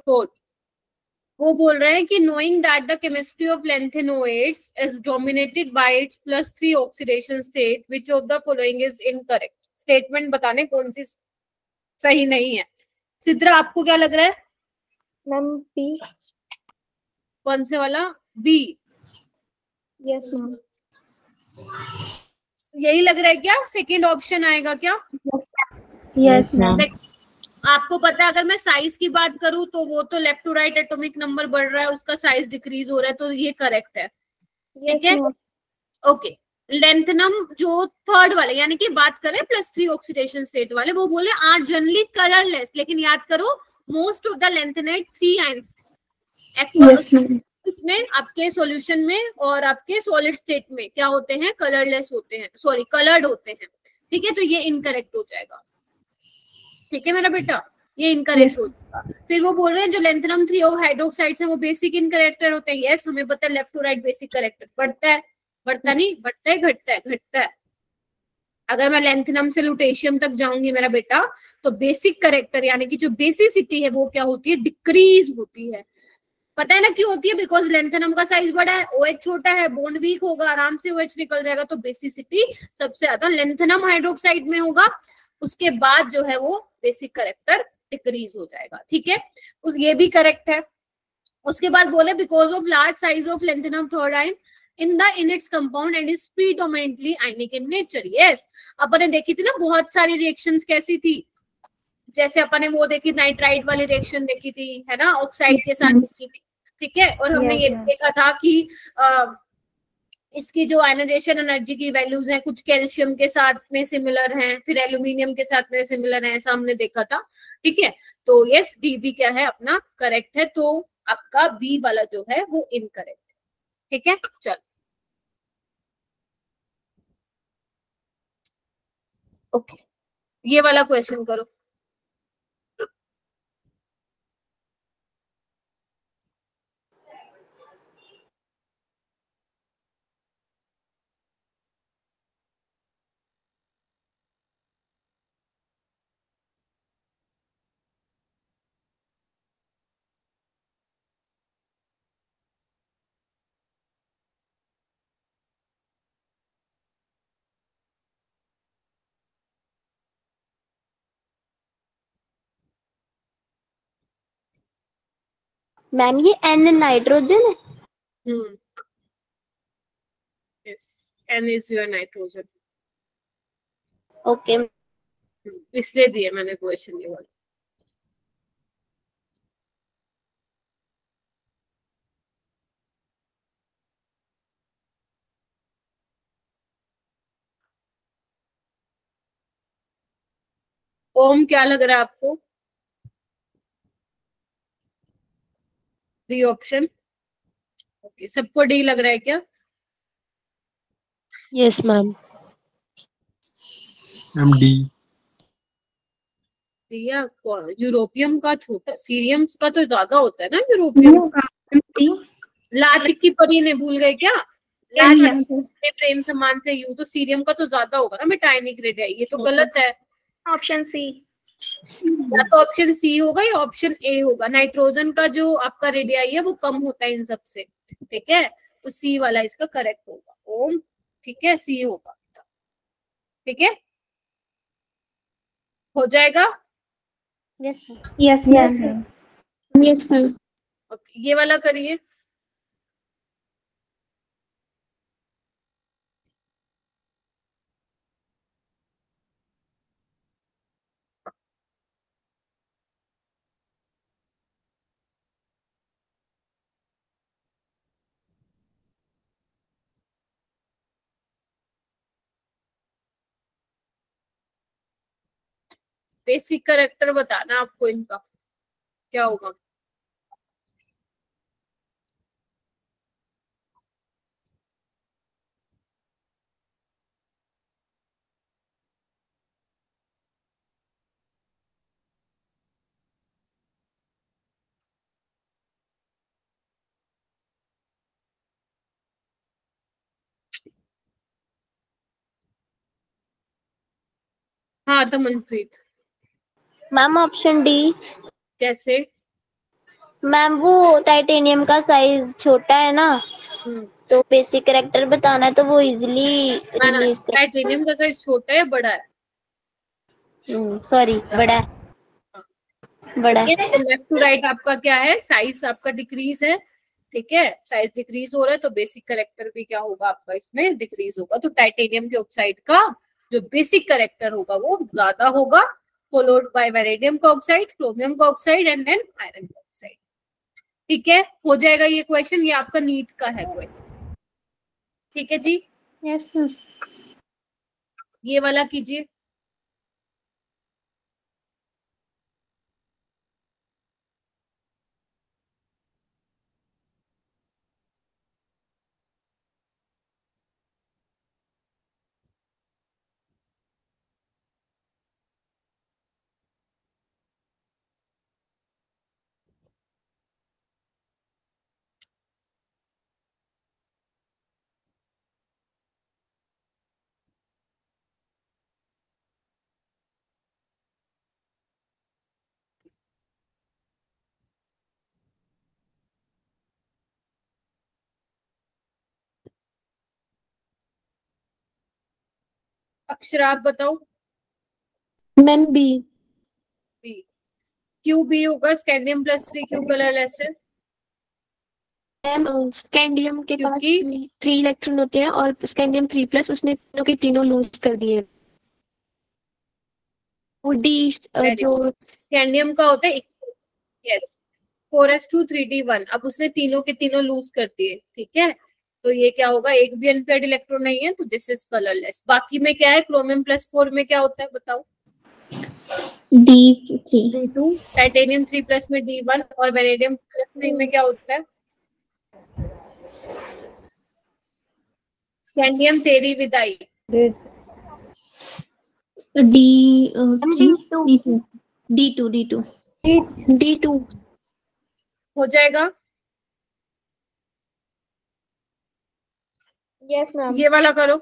fourth. वो बोल रहे हैं कि knowing that the chemistry of lanthanoids is dominated by its +3 oxidation state, which of the following is incorrect? Statement बताने कौन सी सही नहीं है। सिद्रा आपको क्या लग रहा है? Ma'am B. कौन से वाला? बी। Yes ma'am. यही लग रहा है क्या? सेकंड ऑप्शन आएगा क्या? Yes ma'am. आपको पता है अगर मैं साइज की बात करूं तो वो तो left to right atomic number बढ़ रहा है, उसका साइज डिक्रीज हो रहा है, तो ये करेक्ट है, ठीक है। ओके, लेंथनम जो थर्ड वाले यानी कि बात करें +3 ऑक्सीडेशन स्टेट वाले, वो बोले आर जनरली कलरलेस, लेकिन याद करो most of the lanthanide 3 ions इसमें आपके सॉल्यूशन में और आपके सॉलिड स्टेट में क्या होते हैं? कलरलेस होते हैं, सॉरी कलर्ड होते हैं, ठीक है। तो ये इनकरेक्ट हो जाएगा, ठीक है मेरा बेटा, ये इनकरेक्ट हो जाएगा। फिर वो बोल रहे हैं जो लेंथनम 3 हाइड्रोक्साइड्स हैं वो बेसिक इनकरेक्टर होते हैं। यस, हमें पता है left to right basic character बढ़ता है, बढ़ता नहीं, बढ़ता है, घटता है, घटता है। अगर मैं लेंथनम से लुटेशियम तक जाऊंगी मेरा बेटा, तो बेसिक करेक्टर यानी कि जो बेसिसिटी है वो क्या होती है? डिक्रीज होती है। पता है ना क्यों होती है? बिकॉज लेंथनम का साइज बड़ा है, OH छोटा है, बॉन्ड वीक होगा, आराम से OH निकल जाएगा, तो बेसिसिटी सबसे ज्यादा लेंथनम हाइड्रोक्साइड में होगा। उसके बाद जो है वो बेसिक करेक्टर डिक्रीज हो जाएगा, ठीक है। उस ये भी करेक्ट है। उसके बाद बोले because of large size of lanthanum third ion in the in its compound and is predominantly ionic in nature. Yes, अपन ने देखी थी ना बहुत सारी रिएक्शंस कैसी थी, जैसे अपन ने वो देखी नाइट्राइड वाली रिएक्शन देखी थी, है ना, ऑक्साइड के साथ देखी थी, ठीक है। और हमने ये भी देखा था कि इसकी जो आयनाइजेशन एनर्जी की वैल्यूज हैं कुछ कैल्शियम के साथ में सिमिलर हैं, फिर एल्यूमिनियम के साथ में सिमिलर है, ऐसा हमने देखा था, ठीक है। तो यस, डी भी क्या है अपना करेक्ट है, तो आपका बी वाला जो है वो इनकरेक्ट, ठीक है। चल ओके, ये वाला क्वेश्चन करो। मैम ये N नाइट्रोजन है। Yes, N is your nitrogen. Okay इसलिए दिए मैंने क्वेश्चन ये वाला। ओम क्या लग रहा है आपको? D option. ओके, सबको डी लग रहा है क्या? Yes ma'am. डी। यूरोपियम का छोटा, सीरियम का तो ज्यादा होता है ना यूरोपियम। लाच की परी ने भूल गए क्या? लाच प्रेम समान से यू, तो सीरियम का तो ज्यादा होगा ना मेटाइनिक रेडियाई, ये तो गलत है। ऑप्शन सी, या तो ऑप्शन सी होगा या ऑप्शन ए होगा। नाइट्रोजन का जो आपका रेडियाई है वो कम होता है इन सबसे, ठीक है, तो सी वाला इसका करेक्ट होगा ओम, ठीक है, सी होगा, ठीक है, हो जाएगा। Yes ma'am. Yes ma'am, yes ma'am. Okay, ये वाला करिए। बेसिक कैरेक्टर बताना आपको इनका क्या होगा। हाँ तो मनप्रीत, मैम ऑप्शन डी। कैसे? मैम वो टाइटेनियम का साइज छोटा है ना, तो बेसिक कैरेक्टर बताना है तो वो इजीली रिलीज कर। टाइटेनियम का साइज छोटा है बड़ा है? सॉरी बड़ा है, बड़ा है। लेफ्ट टू राइट आपका क्या है, साइज आपका डिक्रीज है, ठीक है, साइज डिक्रीज हो रहा है तो बेसिक कैरेक्टर भी क्या होगा आपका इसमें डिक्रीज होगा। तो टाइटेनियम के ऑक्साइड का जो बेसिक कैरेक्टर होगा वो ज्यादा होगा, फॉलोड बाय वैनेडियम का ऑक्साइड, क्रोमियम का ऑक्साइड एंड देन आयरन का ऑक्साइड, ठीक है, हो जाएगा ये क्वेश्चन। ये आपका नीट का है क्वेश्चन, ठीक है जी। यस। ये वाला कीजिए। अक्षर आप बताओ। Ma'am B. बी, क्यों बी होगा? स्कैंडियम प्लस 3 क्यों कलरलेस है? मैम स्कैंडियम के पास क्योंकि 3 इलेक्ट्रॉन होते हैं और स्कैंडियम 3+, उसने तीनों के तीनों लूज कर दिए। वो डी जो स्कैंडियम का होता है यस 4s2 3d1। अब उसने तीनों के तीनों लूज कर दिए, ठीक है, तो ये क्या होगा, एक भी अनपेयर्ड इलेक्ट्रॉन नहीं है, तो दिस इज कलरलेस। बाकी में क्या है, क्रोमियम +4 में क्या होता है बताओ? D3 टाइटेनियम 3+ में D1 और वेनेडियम +3 में क्या होता है? स्कैंडियम तेरी विदाई D2 हो जाएगा। Yes ma'am. ये वाला करो।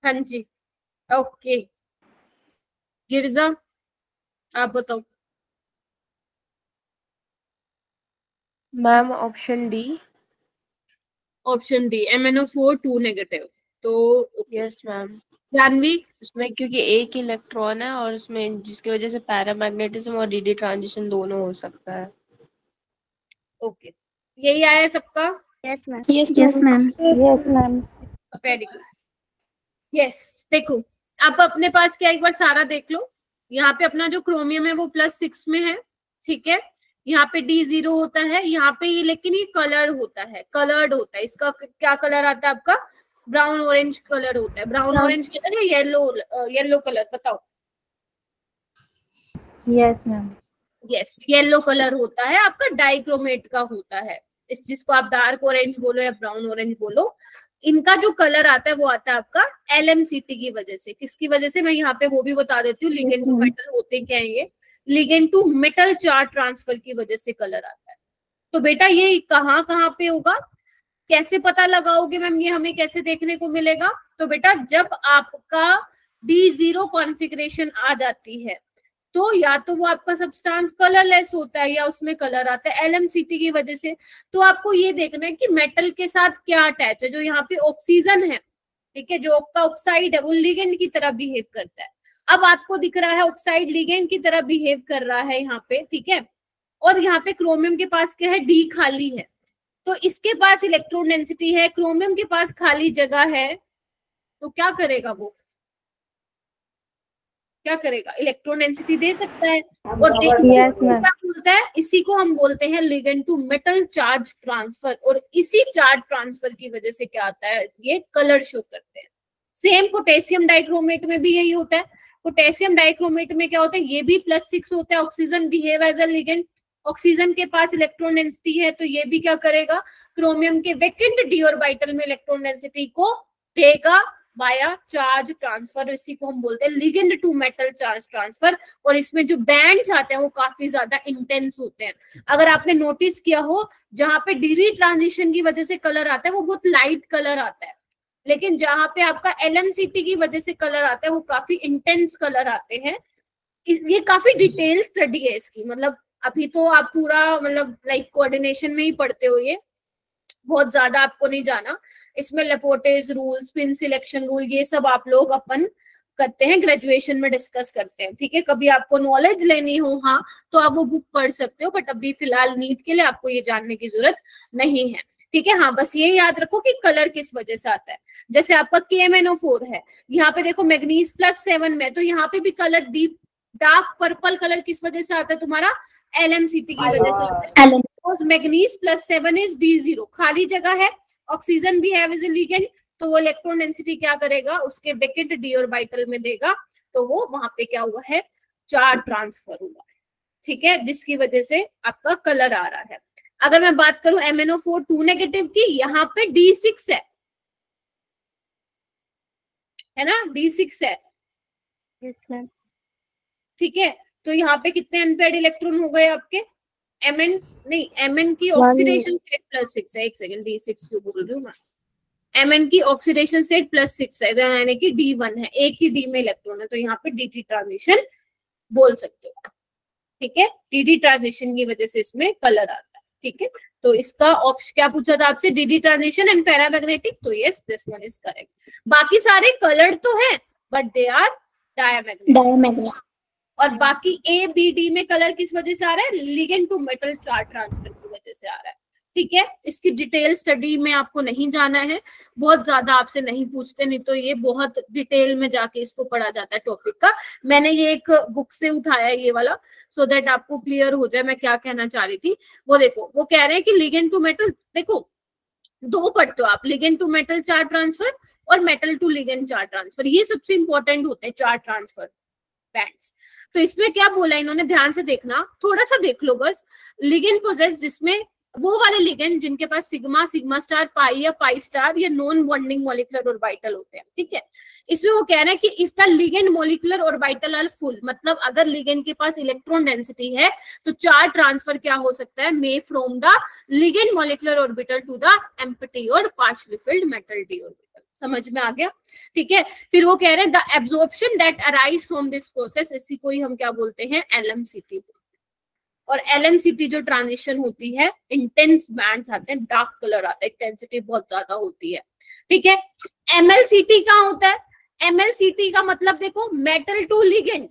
हाँ जी, ओके। गिरजा आप बताओ। Ma'am option D. Option D MnO4 2 negative. तो यस मैम, जानवी? इसमें क्योंकि एक इलेक्ट्रॉन है और उसमें जिसकी वजह से पैरामैग्नेटिज्म और डी ट्रांजिशन दोनों हो सकता है। ओके, यही आया सबका? Yes ma'am. Yes ma'am. Very good. Yes, देखो अब अपने पास क्या, एक बार सारा देख लो। यहाँ पे अपना जो क्रोमियम है वो +6 में है, ठीक है। यहाँ पे D0 होता है, यहाँ पे ये लेकिन ये कलर होता है, कलर्ड होता है। इसका क्या कलर आता है आपका? ब्राउन ऑरेंज कलर होता है। ब्राउन ऑरेंज कलर या येलो कलर बताओ? Yes ma'am. Yes, yellow colour होता है आपका, डाइक्रोमेट का होता है। इस जिसको आप डार्क ऑरेंज बोलो या ब्राउन ऑरेंज बोलो, इनका जो कलर आता है वो आता है आपका LMCT की वजह से। किसकी वजह से, मैं यहाँ पे वो भी बता देती हूँ। लिगेंड टू मेटल होते क्या है ये? Ligand to metal charge transfer की वजह से कलर आता है। तो बेटा ये कहाँ कहाँ पे होगा, कैसे पता लगाओगे मैम, ये हमें कैसे देखने को मिलेगा? तो बेटा जब आपका D0 कॉन्फ़िगरेशन आ जाती है तो या तो वो आपका सब्सटेंस कलरलेस होता है या उसमें कलर आता है LMCT की वजह से। तो आपको ये देखना है कि मेटल के साथ क्या अटैच है। जो यहाँ पे ऑक्सीजन है, ठीक है, जो आपका ऑक्साइड है वो लिगेंड की तरह बिहेव करता है। अब आपको दिख रहा है ऑक्साइड लिगेंड की तरह बिहेव कर रहा है यहाँ पे, ठीक है। और यहाँ पे क्रोमियम के पास क्या है, D खाली है, तो इसके पास इलेक्ट्रॉन डेंसिटी है, क्रोमियम के पास खाली जगह है, तो क्या करेगा वो? क्या करेगा? इलेक्ट्रॉन डेंसिटी दे सकता है। और क्या बोलता है, इसी को हम बोलते हैं ligand to metal charge transfer. और इसी चार्ज ट्रांसफर की वजह से क्या आता है, ये कलर शो करते हैं। सेम पोटेशियम डाइक्रोमेट में भी यही होता है। पोटेशियम डाइक्रोमेट में क्या होता है, ये भी +6 होता है। Oxygen behave as a ligand, oxygen के पास इलेक्ट्रॉन डेंसिटी है, तो ये भी क्या करेगा, क्रोमियम के वैकेंट d ऑर्बिटल में इलेक्ट्रॉन डेंसिटी को देगा वाया चार्ज ट्रांसफर। इसी को हम बोलते हैं ligand to metal charge transfer. और इसमें जो बैंड्स आते हैं वो काफी ज्यादा इंटेंस होते हैं। अगर आपने नोटिस किया हो, जहां पे डी ट्रांजिशन की वजह से कलर आता है वो बहुत लाइट कलर आता है, लेकिन जहां पे आपका LMCT की वजह से कलर आता है वो काफी इंटेंस कलर आते हैं। ये काफी डिटेल स्टडी है इसकी, मतलब अभी तो आप पूरा मतलब लाइक कोऑर्डिनेशन में ही पढ़ते हो, ये बहुत ज्यादा आपको नहीं जाना। इसमें लेपोर्टेज रूल, स्पिन सिलेक्शन रूल, ये सब आप लोग अपन करते हैं, ग्रेजुएशन में डिस्कस करते हैं, ठीक है। कभी आपको नॉलेज लेनी हो हाँ तो आप वो बुक पढ़ सकते हो, बट अभी फिलहाल नीट के लिए आपको ये जानने की जरूरत नहीं है, ठीक है। हाँ, बस ये याद रखो कि कलर किस वजह से आता है। जैसे आपका KMnO4 है, यहाँ पे देखो मैग्नीज +7 में, तो यहाँ पे भी कलर डार्क पर्पल कलर किस वजह से आता है तुम्हारा, LMCT की वजह से आता है। मैग्नीज +7 इज D0, खाली जगह है, ऑक्सीजन भी है एज ए लिगेंड, तो वो इलेक्ट्रॉन डेंसिटी क्या करेगा, उसके बेकेट डी ऑर्बिटल में देगा, तो वो वहां पे क्या हुआ है, चार्ज ट्रांसफर हुआ है, ठीक है, जिसकी वजह से आपका कलर आ रहा है। अगर मैं बात करूं MnO4 2 नेगेटिव की, यहाँ पे D6 है ना, D6 है, यस मैम। ठीक है, तो यहाँ पे कितने अनपेयर्ड इलेक्ट्रॉन हो गए आपके, Mn की ऑक्सीडेशन स्टेट +6 है, एक सेकंड, D6 क्यों बोल रही हूँ मैं, Mn की ऑक्सीडेशन स्टेट +6 है, यानी कि D1 है, एक ही D में इलेक्ट्रॉन है, तो यहाँ पे DD ट्रांजिशन बोल सकते हो, ठीक है, DD ट्रांजिशन की वजह से इसमें कलर आता है, ठीक है। तो इसका ऑप्शन क्या पूछा था आपसे, DD ट्रांजिशन एंड पैरामैग्नेटिक, तो yes this one is correct. बाकी सारे कलर्ड तो है बट दे आर डायमैग्नेटिक, और बाकी A-B-D में कलर किस वजह से आ रहा है, ligand to metal charge transfer की वजह से आ रहा है, ठीक है। इसकी डिटेल स्टडी में आपको नहीं जाना है, बहुत ज्यादा आपसे नहीं पूछते, नहीं तो ये बहुत डिटेल में जाके इसको पढ़ा जाता है टॉपिक का। मैंने ये एक बुक से उठाया है ये वाला, सो दैट आपको क्लियर हो जाए मैं क्या कहना चाह रही थी। वो देखो, वो कह रहे हैं कि लिगेंड टू मेटल, देखो दो पढ़ते हो आप, ligand to metal charge transfer और metal to ligand charge transfer, ये सबसे इंपॉर्टेंट होते हैं चार्ज ट्रांसफर बैंड्स। तो इसमें क्या बोला इन्होंने, ध्यान से देखना, थोड़ा सा देख लो बस, लिगेंड पोजेस, जिसमें वो वाले लिगेंड जिनके पास सिग्मा, सिग्मा स्टार, पाई या पाई स्टार या नॉन बॉन्डिंग मॉलिक्यूलर ऑर्बिटल होते हैं, ठीक है। इसमें वो कह रहे हैं कि if the ligand molecular orbital are full, मतलब अगर लिगेंड के पास इलेक्ट्रॉन डेंसिटी है तो चार्ज ट्रांसफर क्या हो सकता है, may from the ligand molecular orbital to the empty और partially filled metal D orbital. समझ में आ गया, ठीक है। फिर वो कह रहे हैं the absorption that arise from this process, इसी को ही हम क्या बोलते हैं, LMCT। और LMCT जो ट्रांजिशन होती है, इंटेंस बैंड्स आते हैं, डार्क कलर आता है, इंटेंसिटी बहुत ज्यादा होती है, ठीक है। MLCT कहाँ होता है, MLCT का मतलब देखो, मेटल टू लिगेंड।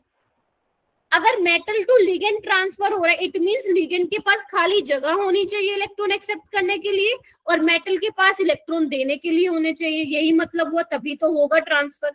अगर मेटल टू लिगेंड ट्रांसफर हो रहा है, इट मींस लिगेंड के पास खाली जगह होनी चाहिए इलेक्ट्रॉन एक्सेप्ट करने के लिए, और मेटल के पास इलेक्ट्रॉन देने के लिए होने चाहिए, यही मतलब हुआ, तभी तो होगा ट्रांसफर,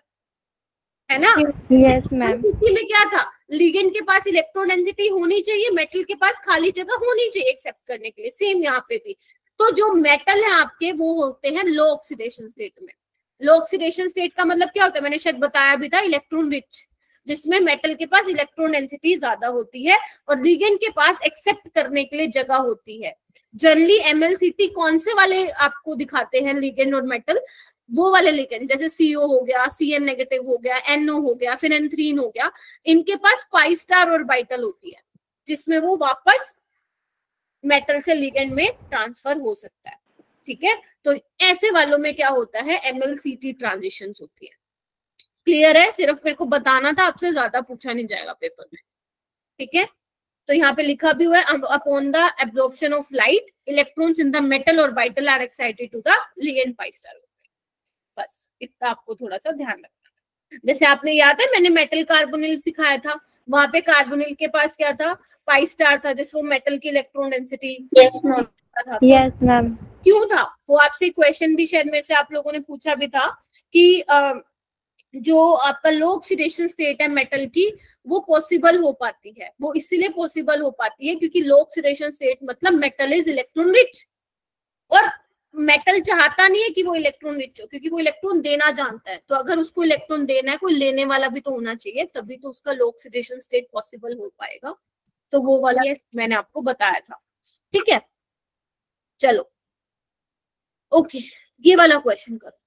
है ना। Yes ma'am. में क्या था, लिगेंड के पास इलेक्ट्रॉन डेंसिटी होनी चाहिए, मेटल के पास खाली जगह होनी चाहिए एक्सेप्ट करने के लिए, सेम यहाँ पे भी। तो जो मेटल है आपके, वो होते हैं लो ऑक्सीडेशन स्टेट में। लो ऑक्सीडेशन स्टेट का मतलब क्या होता है, मैंने शायद बताया भी था, इलेक्ट्रॉन रिच, जिसमें मेटल के पास इलेक्ट्रॉन डेंसिटी ज्यादा होती है और लिगेंड के पास एक्सेप्ट करने के लिए जगह होती है। जनरली MLCT कौन से वाले आपको दिखाते हैं, लिगेंड और मेटल, वो वाले लिगेंड, जैसे CO हो गया, CN नेगेटिव हो गया, NO हो गया, फिर N3 हो गया, इनके पास पाई स्टार ऑर्बिटल होती है, जिसमें वो वापस मेटल से लिगेंड में ट्रांसफर हो सकता है, ठीक है। तो ऐसे वालों में क्या होता है, MLCT ट्रांजिशंस होती है। क्लियर है, सिर्फ मेरे को बताना था, आपसे ज्यादा पूछा नहीं जाएगा पेपर में, ठीक है। तो यहाँ पे लिखा भी हुआ है, upon the absorption of light electrons in the metal orbital are excited to the ligand pi star. बस इतना आपको थोड़ा सा ध्यान रखना। जैसे आपने याद है, मैंने मेटल कार्बोनिल सिखाया था, वहां पे कार्बोनिल के पास क्या था, पाई स्टार था, जिसको मेटल की इलेक्ट्रॉन डेंसिटी। Yes ma'am. क्यों था वो, आपसे क्वेश्चन भी शायद मेरे से आप लोगों ने पूछा भी था कि जो आपका लो ऑक्सीडेशन स्टेट है मेटल की, वो पॉसिबल हो पाती है, वो इसलिए पॉसिबल हो पाती है क्योंकि लो ऑक्सीडेशन स्टेट मतलब मेटल इज इलेक्ट्रॉन रिच, और मेटल चाहता नहीं है कि वो इलेक्ट्रॉन रिच हो, क्योंकि वो इलेक्ट्रॉन देना जानता है। तो अगर उसको इलेक्ट्रॉन देना है, कोई लेने वाला भी तो होना चाहिए, तभी तो उसका लो ऑक्सीडेशन स्टेट पॉसिबल हो पाएगा। तो वो वाला मैंने आपको बताया था, ठीक है। चलो ओके, ये वाला क्वेश्चन करो।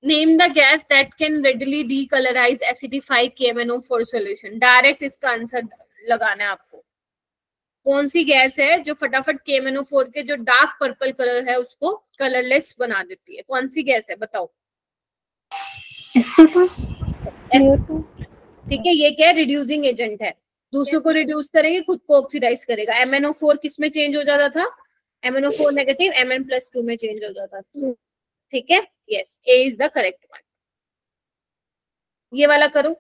Name the gas that can readily decolorize acidify KMNO4 solution. Direct इसका आंसर लगाना है आपको, कौन सी गैस है जो फटाफट KMnO4 के जो डार्क पर्पल कलर है उसको कलरलेस बना देती है? कौन सी गैस है बताओ? CO2। ठीक है, ये क्या है? रिड्यूसिंग एजेंट है, दूसरों को रिड्यूस करेंगे, खुद को ऑक्सीडाइज करेगा। MnO4 किस में चेंज हो जाता था? MnO4 नेगेटिव Mn+2 में चेंज हो जाता था। ठीक है, yes, A is the correct one. ये वाला करो।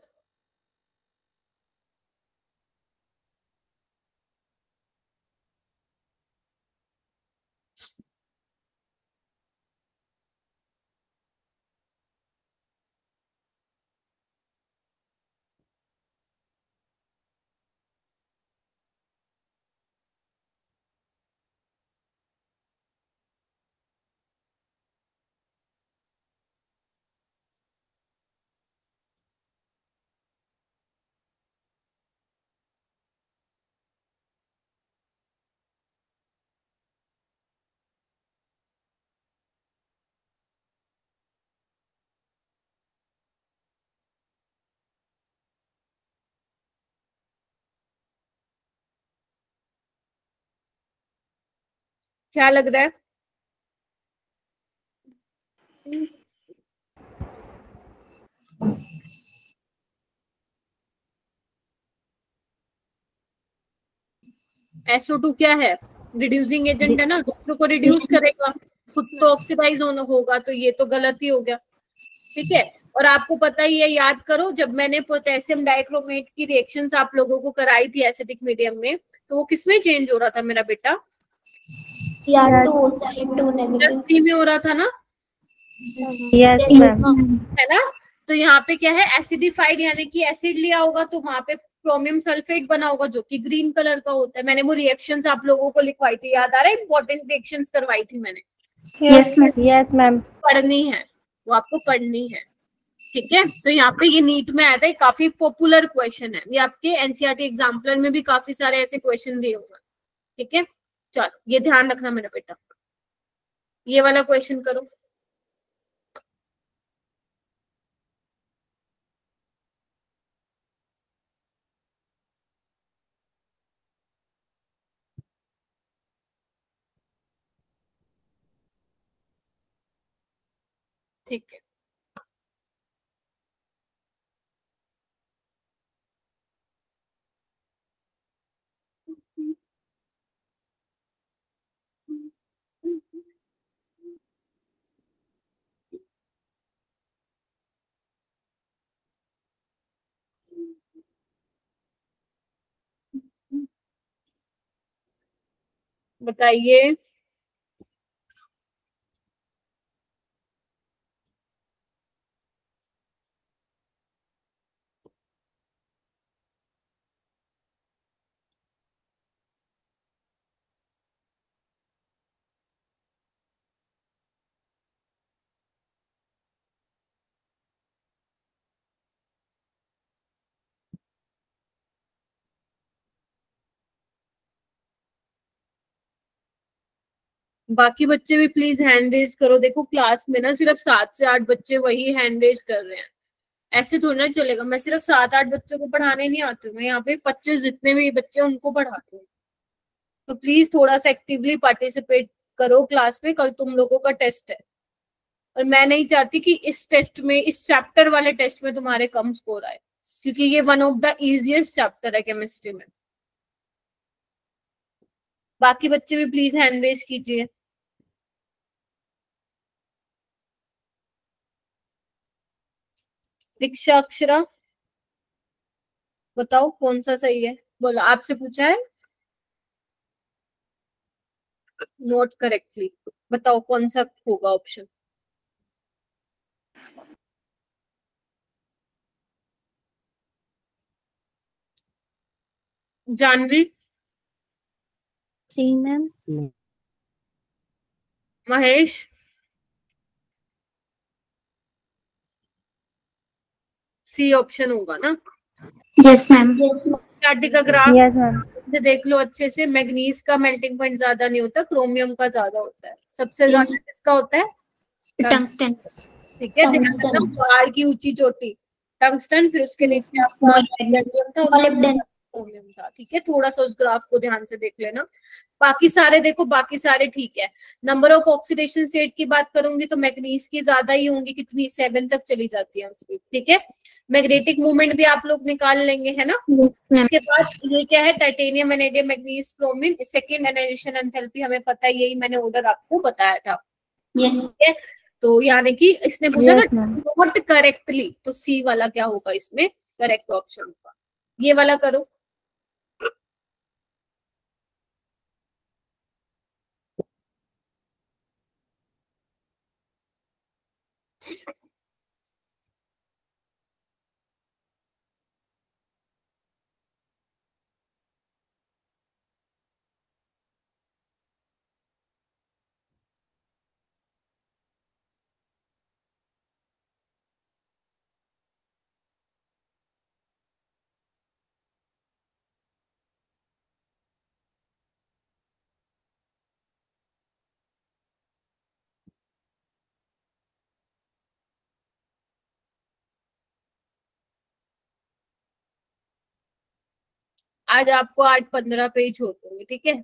क्या लग रहा है? SO2 क्या है? रिड्यूसिंग एजेंट है ना, दूसरों को रिड्यूस करेगा, खुद तो ऑक्सीडाइज होगा, तो ये तो गलत ही हो गया। ठीक है, और आपको पता ही है, याद करो, जब मैंने पोटेशियम डाइक्रोमेट की रिएक्शंस आप लोगों को कराई थी एसिडिक मीडियम में, तो वो किसमें चेंज हो रहा था मेरा बेटा? Cr2 negative. प्लस 3 में हो रहा था ना, यस मैम। है ना? तो यहाँ पे क्या है? एसिडिफाइड, यानी कि एसिड लिया होगा तो वहां पे क्रोमियम सल्फेट बना होगा जो कि ग्रीन कलर का होता है। मैंने वो रिएक्शंस आप लोगों को लिखवाई थी, याद आ रहा है? इंपॉर्टेंट रिएक्शंस करवाई थी मैंने। Yes ma'am. Yes ma'am. पढ़नी है, वो आपको पढ़नी है। ठीक है, तो यहाँ पे ये नीट में आया था, काफी पॉपुलर क्वेश्चन है ये, आपके एनसीईआरटी एग्जाम्पलर में भी काफी सारे ऐसे क्वेश्चन दिए होंगे। ठीक है, चलो ये ध्यान रखना मेरा बेटा। ये वाला क्वेश्चन करो। ठीक है, बताइए। बाकी बच्चे भी प्लीज हैंड रेज करो। देखो क्लास में ना सिर्फ 7 से 8 बच्चे वही हैंड रेज कर रहे हैं, ऐसे थोड़ी ना चलेगा। मैं सिर्फ 7-8 बच्चों को पढ़ाने नहीं आती हूँ, मैं यहाँ पे 25 जितने भी बच्चे उनको पढ़ाती हूँ। तो प्लीज थोड़ा सा एक्टिवली पार्टिसिपेट करो क्लास में, कल तुम लोगों का टेस्ट है और मैं नहीं चाहती कि इस टेस्ट में, इस चैप्टर वाले टेस्ट में तुम्हारे कम स्कोर आए, क्योंकि ये one of the easiest chapter है केमिस्ट्री में। बाकी बच्चे भी प्लीज हैंड रेज कीजिए। दीक्षा, अक्षरा, बताओ कौन सा सही है? बोलो, आपसे पूछा है? नोट करेक्टली, बताओ कौन सा होगा ऑप्शन? जानवी, जी मैम। महेश, सी ऑप्शन होगा ना? Yes ma'am. स्टैटिक का ग्राफ यस मैम। से देख लो अच्छे से। मैग्नीज का मेल्टिंग पॉइंट ज्यादा नहीं होता, क्रोमियम का ज्यादा होता है। सबसे ज्यादा किसका होता है? टंगस्टन। ठीक है, पहाड़ की ऊंची चोटी टंगस्टन, फिर उसके नीचे आपका गैलियम था, मोलिब्डेनम। क्रोमियम था। ठीक है, थोड़ा सा उस ग्राफ को ध्यान से देख लेना। बाकी सारे देखो, बाकी सारे ठीक है। नंबर ऑफ ऑक्सीडेशन स्टेट की बात करूंगी तो मैग्नीज की ज्यादा ही होंगी, कितनी 7 तक चली जाती है उसकी। ठीक है, मैग्नेटिक मूवमेंट भी आप लोग निकाल लेंगे, है ना। इसके बाद ये क्या है, titanium, vanadium, manganese, chromium, second ionisation enthalpy हमें पता है, यही मैंने ऑर्डर आपको बताया था। ठीक है, तो यानी कि इसने पूछा था नोट करेक्टली, तो सी वाला क्या होगा इसमें करेक्ट ऑप्शन होगा। ये वाला करो। आज आपको 8-15 पेज होते होंगे। ठीक है,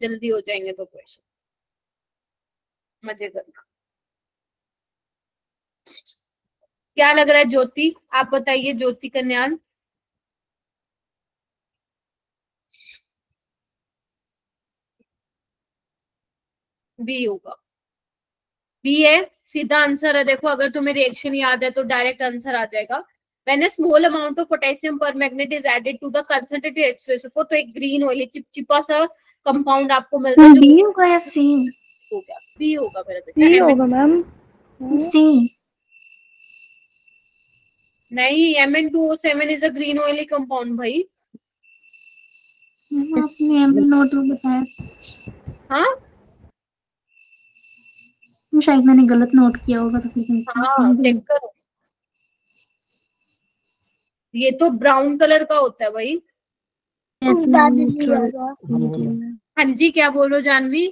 जल्दी हो जाएंगे तो क्वेश्चन, मजे करना। क्या लग रहा है ज्योति, आप बताइए, ज्योति कन्याल। बी होगा, बी है, सीधा आंसर है। देखो अगर तुम्हें रिएक्शन याद है तो डायरेक्ट आंसर आ जाएगा। When a small amount of potassium permanganate is added to the concentrated H2SO4, तो एक ग्रीन ऑयली चिपचिपा सा कंपाउंड आपको मिलता है, जो बी होगा या सी? हो गया, बी होगा मेरा सी बेटा। होगा मैम। सी नहीं, Mn2O7 is a green oily compound भाई। आपने एम नोट में बताया, हाँ शायद मैंने गलत नोट किया होगा तो फिर हाँ, चेक करो, ये तो ब्राउन कलर का होता है भाई। यस मैम, न्यूट्रल मीडियम हाँ जी, क्या बोल रहे हो जानवी।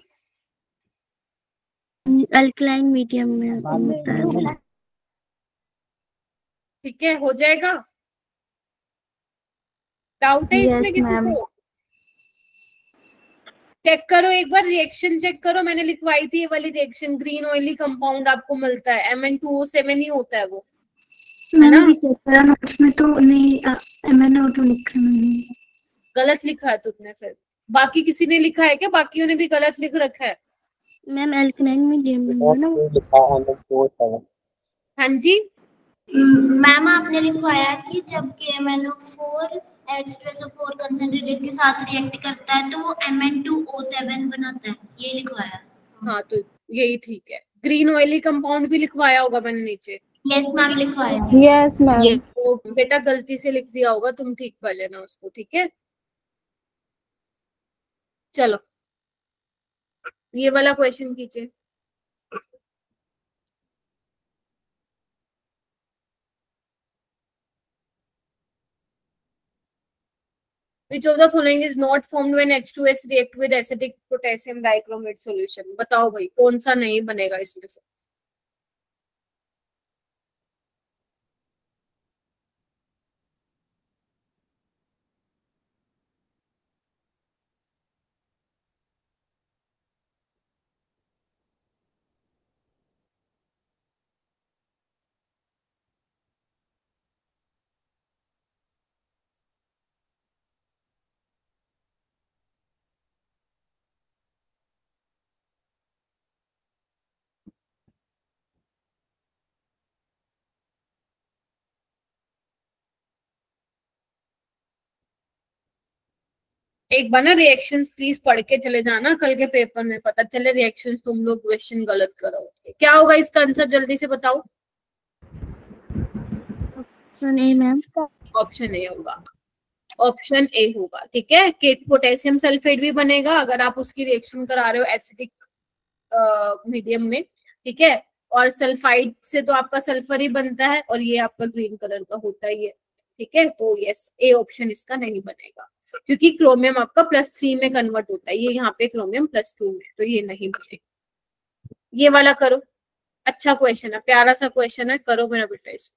में, अल्कलाइन मीडियम में होता है। ठीक है, हो जाएगा। डाउट है इसमें यस किसी मैम। को। चेक करो एक बार, रिएक्शन चेक करो, मैंने लिखवाई थी ये वाली रिएक्शन, ग्रीन ऑयली कंपाउंड आपको मिलता है, Mn2O7 ही होता है वो, है मैंने ना। भी चेक करा नोट्स में तो नहीं, मैंने ऑटो लिखा नहीं। गलत लिखा है तुमने फिर। बाकी किसी ने लिखा है क्या, बाकियों ने भी गलत लिख रखा है। मैम अल्कलाइन मीडियम में है ना। लिखा है Mn2O7। हाँ जी, मैम आपने लिखवाया कि जब KMnO4 H2SO4 कंसंट्रेटेड के साथ रिएक्ट करता है तो वो Mn2O7 बनाता है, ये लिखवाया। हाँ तो यही ठीक है। ग्रीन ऑयली कंपाउंड भी लिखवाया होगा मैंने नीचे। यस मैम लिखवाया। Yes ma'am. तो बेटा गलती से लिख दिया होगा, तुम ठीक कर लेना उसको। ठीक है, चलो ये वाला क्वेश्चन कीजिए। Which of the following is not formed when H2S react with acidic potassium dichromate solution? बताओ भाई, कौन सा नहीं बनेगा इसमें से। एक बार ना रिएक्शंस प्लीज पढ़ के चले जाना, कल के पेपर में पता चले रिएक्शंस तुम लोग क्वेश्चन गलत करो। क्या होगा इसका आंसर, जल्दी से बताओ। Option A ma'am. ऑप्शन ए होगा, ऑप्शन ए होगा। ठीक है, पोटेशियम सल्फेट भी बनेगा अगर आप उसकी रिएक्शन करा रहे हो एसिडिक मीडियम में। ठीक है, और सल्फाइड से तो आपका सल्फर ही बनता है, और ये आपका ग्रीन कलर का होता ही है। ठीक है, तो यस, ए ऑप्शन इसका नहीं बनेगा, क्योंकि क्रोमियम आपका +3 में कन्वर्ट होता है, ये यहाँ पे क्रोमियम +2 में, तो ये नहीं बनेगा। ये वाला करो, अच्छा क्वेश्चन है, प्यारा सा क्वेश्चन है, करो मेरा बेटा इसको।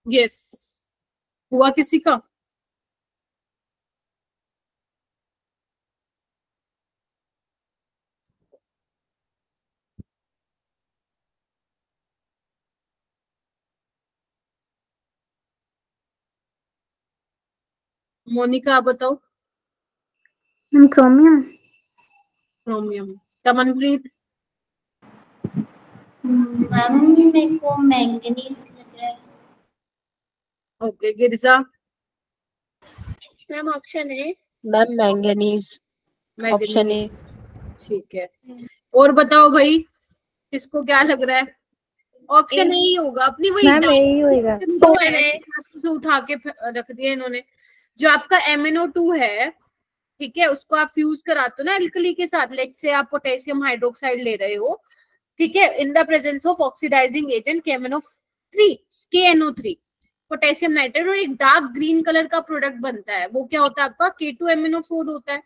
यस, हुआ किसी का? मोनिका आप बताओ। क्रोमियम। क्रोमियम। तमनप्रीत? मैम मेरे को मैंगनीज लग रहा है। ओके, गिरजा? मैम ऑप्शन है। Ma'am manganese, option A. ठीक है, और बताओ भाई, किसको क्या लग रहा है? ऑप्शन ए ही होगा, अपनी वही मैम यही होएगा। तो है से उठा के रख दिया इन्होंने। जो आपका MnO2 है, ठीक है, उसको आप फ्यूज कराते हो ना एल्कली के साथ, लेट से आप पोटेशियम हाइड्रोक्साइड ले रहे हो, ठीक है, in the presence of oxidising agent KNO3 potassium nitrate, और एक डार्क ग्रीन कलर का प्रोडक्ट बनता है, वो क्या होता है आपका? K2MnO4 होता है।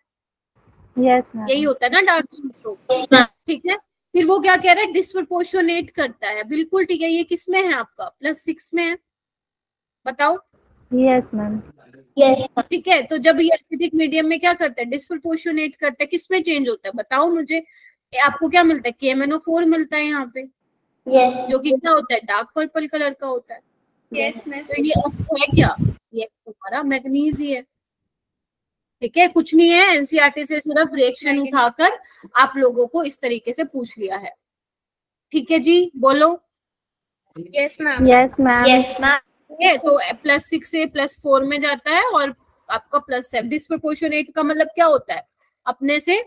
यस यही मैम। होता है ना डार्क ग्रीन, ठीक है। फिर वो क्या कह रहा है? डिसप्रपोर्शनेट करता है, बिल्कुल ठीक है। ये किस में है आपका? +6 में है, बताओ। Yes ma'am. यस ठीक है, तो जब ये एसिडिक मीडियम में क्या करता है? डिसप्रपोर्शनेट करता है, किस में चेंज होता है बताओ मुझे? आपको क्या मिलता है? KMnO4 मिलता है यहाँ पे, यस जो कि क्या होता है? डार्क पर्पल कलर का होता है। यस तो ये X है क्या? ये तुम्हारा मैग्नीज ही है, ठीक है, कुछ नहीं है। एनसीईआरटी से सिर्फ रिएक्शन उठाकर आप लोगों को इस तरीके से पूछ लिया है, ठीक है जी, बोलो। Yes ma'am. Yes ma'am. Yes ma'am. ठीक है, तो +6 से +4 में जाता है, और आपका +7। डिसप्रपोर्शनेट का मतलब क्या होता है? अपने से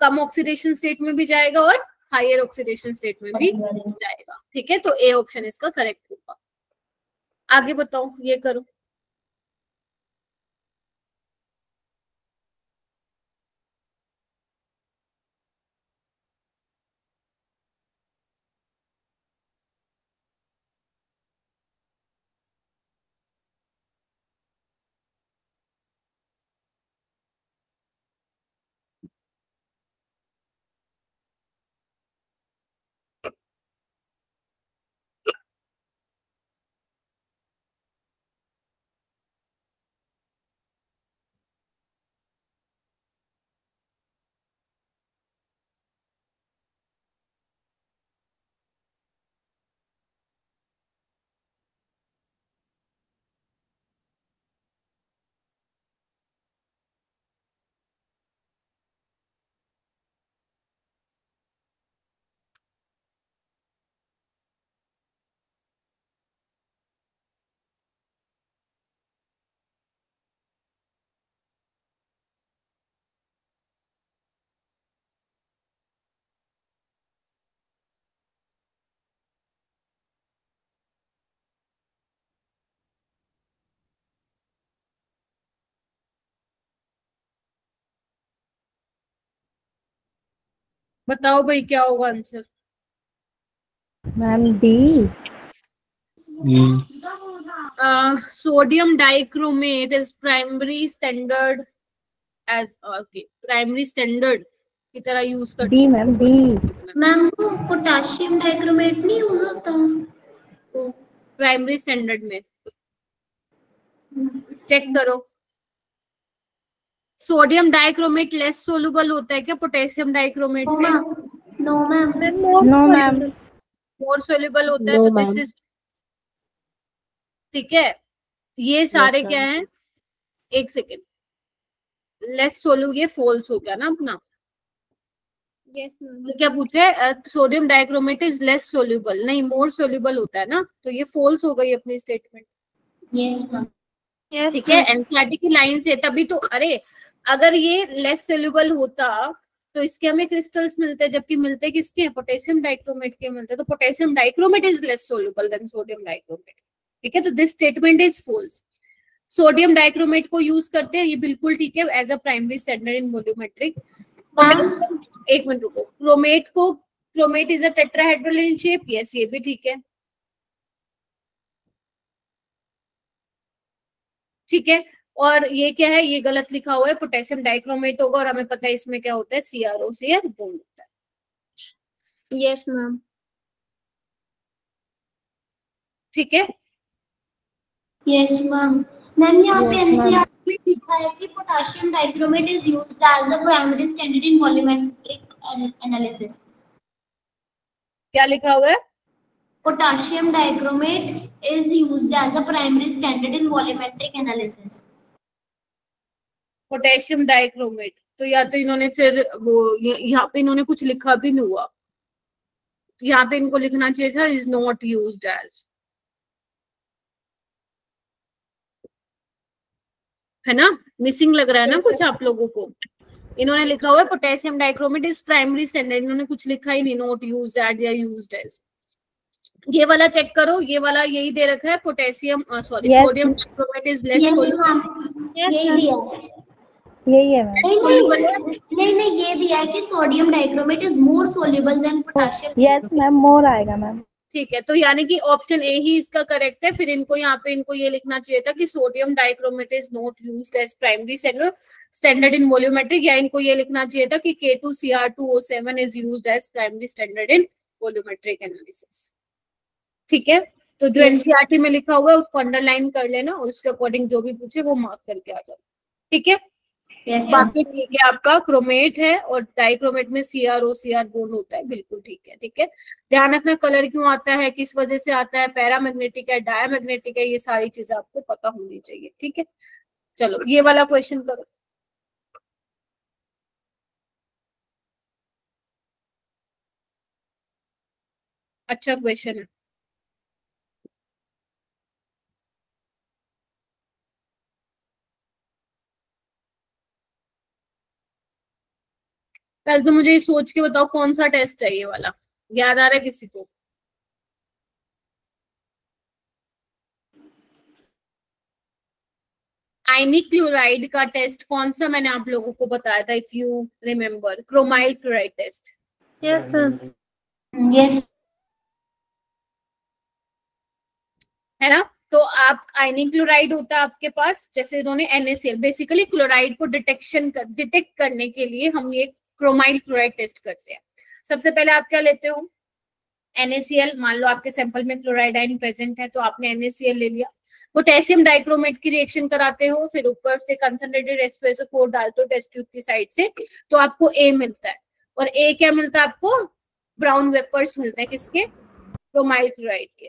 कम ऑक्सीडेशन स्टेट में भी जाएगा और हायर ऑक्सीडेशन स्टेट में भी जाएगा, ठीक है। तो ए ऑप्शन इसका करेक्ट होगा। आगे बताओ, ये करो। बताओ भाई, क्या होगा answer? Ma'am D. Sodium dichromate is primary standard as primary standard की तरह यूज करते डी मैम डी। मैम वो पोटेशियम डाइक्रोमेट नहीं होता? प्राइमरी स्टैंडर्ड में चेक करो। सोडियम डाइक्रोमेट लेस सोलुबल होता है क्या पोटेशियम डाइक्रोमेट से? No ma'am. No ma'am. More soluble होता है, No, तो दिस ma'am. इज, ठीक है। ये सारे Yes, क्या ma'am. हैं? एक सेकेंड, लेस सोलू, ये फॉल्स हो गया ना अपना। Yes ma'am. क्या पूछे? Sodium dichromate is less soluble, नहीं मोर सोल्यूबल होता है ना, तो ये फॉल्स हो गई अपनी स्टेटमेंट, यस मैम। ठीक है। एनसीईआरटी की लाइन से तभी तो, अरे अगर ये लेस सोल्यूबल होता तो इसके हमें क्रिस्टल्स मिलते, जबकि मिलते किसके? पोटेशियम डाइक्रोमेट के मिलते, तो potassium dichromate is less soluble than sodium dichromate, ठीक है। तो this statement is false. Sodium dichromate को यूज करते हैं, ये बिल्कुल ठीक है, as a primary standard in volumetric. एक मिनट रुको, chromate is a tetrahedral in shape, yes ये भी ठीक है, ठीक है। और ये क्या है? ये गलत लिखा हुआ है, पोटेशियम डाइक्रोमेट होगा, और हमें पता है इसमें क्या होता है? CRO से बॉन्ड होता है। Yes ma'am. ठीक है। Yes ma'am. मैम यहाँ पे Yes, ma'am. एनसीईआरटी में लिखा है कि potassium dichromate is used as a primary standard in volumetric analysis. क्या लिखा हुआ है? Potassium dichromate is used as a primary standard in volumetric analysis. Potassium dichromate, तो या तो इन्होंने फिर वो यहाँ पे इन्होंने कुछ लिखा भी नहीं हुआ, यहाँ पे इनको लिखना चाहिए था इज नॉट यूज्ड एज, है ना? मिसिंग लग रहा है ना कुछ आप लोगों को? इन्होंने लिखा हुआ है potassium dichromate is primary standard, इन्होंने कुछ लिखा ही नहीं, नॉट यूज्ड एज या यूज्ड एज। ये वाला चेक करो, ये वाला यही दे रखा है, potassium sorry sodium dichromate is less soluble. यही दिया है। यही है मैम। नहीं ये दिया है कि sodium dichromate is more soluble than potassium. Yes ma'am, more आएगा मैम। ठीक है, तो यानी कि ऑप्शन ए ही इसका करेक्ट है। फिर इनको यहाँ पे इनको ये लिखना चाहिए था कि sodium dichromate is not used as primary standard in volumetric, या इनको ये लिखना चाहिए था कि K2Cr2O7 is used as primary standard in volumetric analysis. ठीक है, तो जो एनसीईआरटी में लिखा हुआ है उसको अंडरलाइन कर लेना और उसके अकॉर्डिंग जो भी पूछे वो मार्क करके आ जाओ। ठीक है, बाकी ठीक है, आपका क्रोमेट है और डाइक्रोमेट में CrO बॉन्ड होता है, बिल्कुल ठीक है। ठीक है, ध्यान रखना कलर क्यों आता है, किस वजह से आता है, पैरामैग्नेटिक है, डायमैग्नेटिक है, ये सारी चीजें आपको पता होनी चाहिए। ठीक है, चलो ये वाला क्वेश्चन करो। अच्छा क्वेश्चन है। पहले तो मुझे ये सोच के बताओ कौन सा टेस्ट है ये वाला, याद आ रहा है किसी को? आयनिक क्लोराइड का टेस्ट कौन सा मैंने आप लोगों को बताया था, if you remember, chromyl chloride test. Yes sir. Yes है ना? तो आप आयनिक क्लोराइड होता है आपके पास, जैसे इन्होंने NaCl, बेसिकली क्लोराइड को डिटेक्ट करने के लिए हम ये क्रोमाइल क्लोराइड टेस्ट करते हैं। सबसे पहले आप क्या लेते हो, NaCl, मान लो आपके सैंपल में क्लोराइड आयन प्रेजेंट है तो आपने NaCl ले लिया, पोटेशियम डाइक्रोमेट की रिएक्शन कराते हो, फिर ऊपर से कंसंट्रेटेड H2SO4 डालते हो टेस्ट ट्यूब की साइड से, तो आपको A मिलता है। और A क्या मिलता है आपको? ब्राउन वेपर्स मिलते हैं, किसके? क्रोमाइल क्लोराइड के।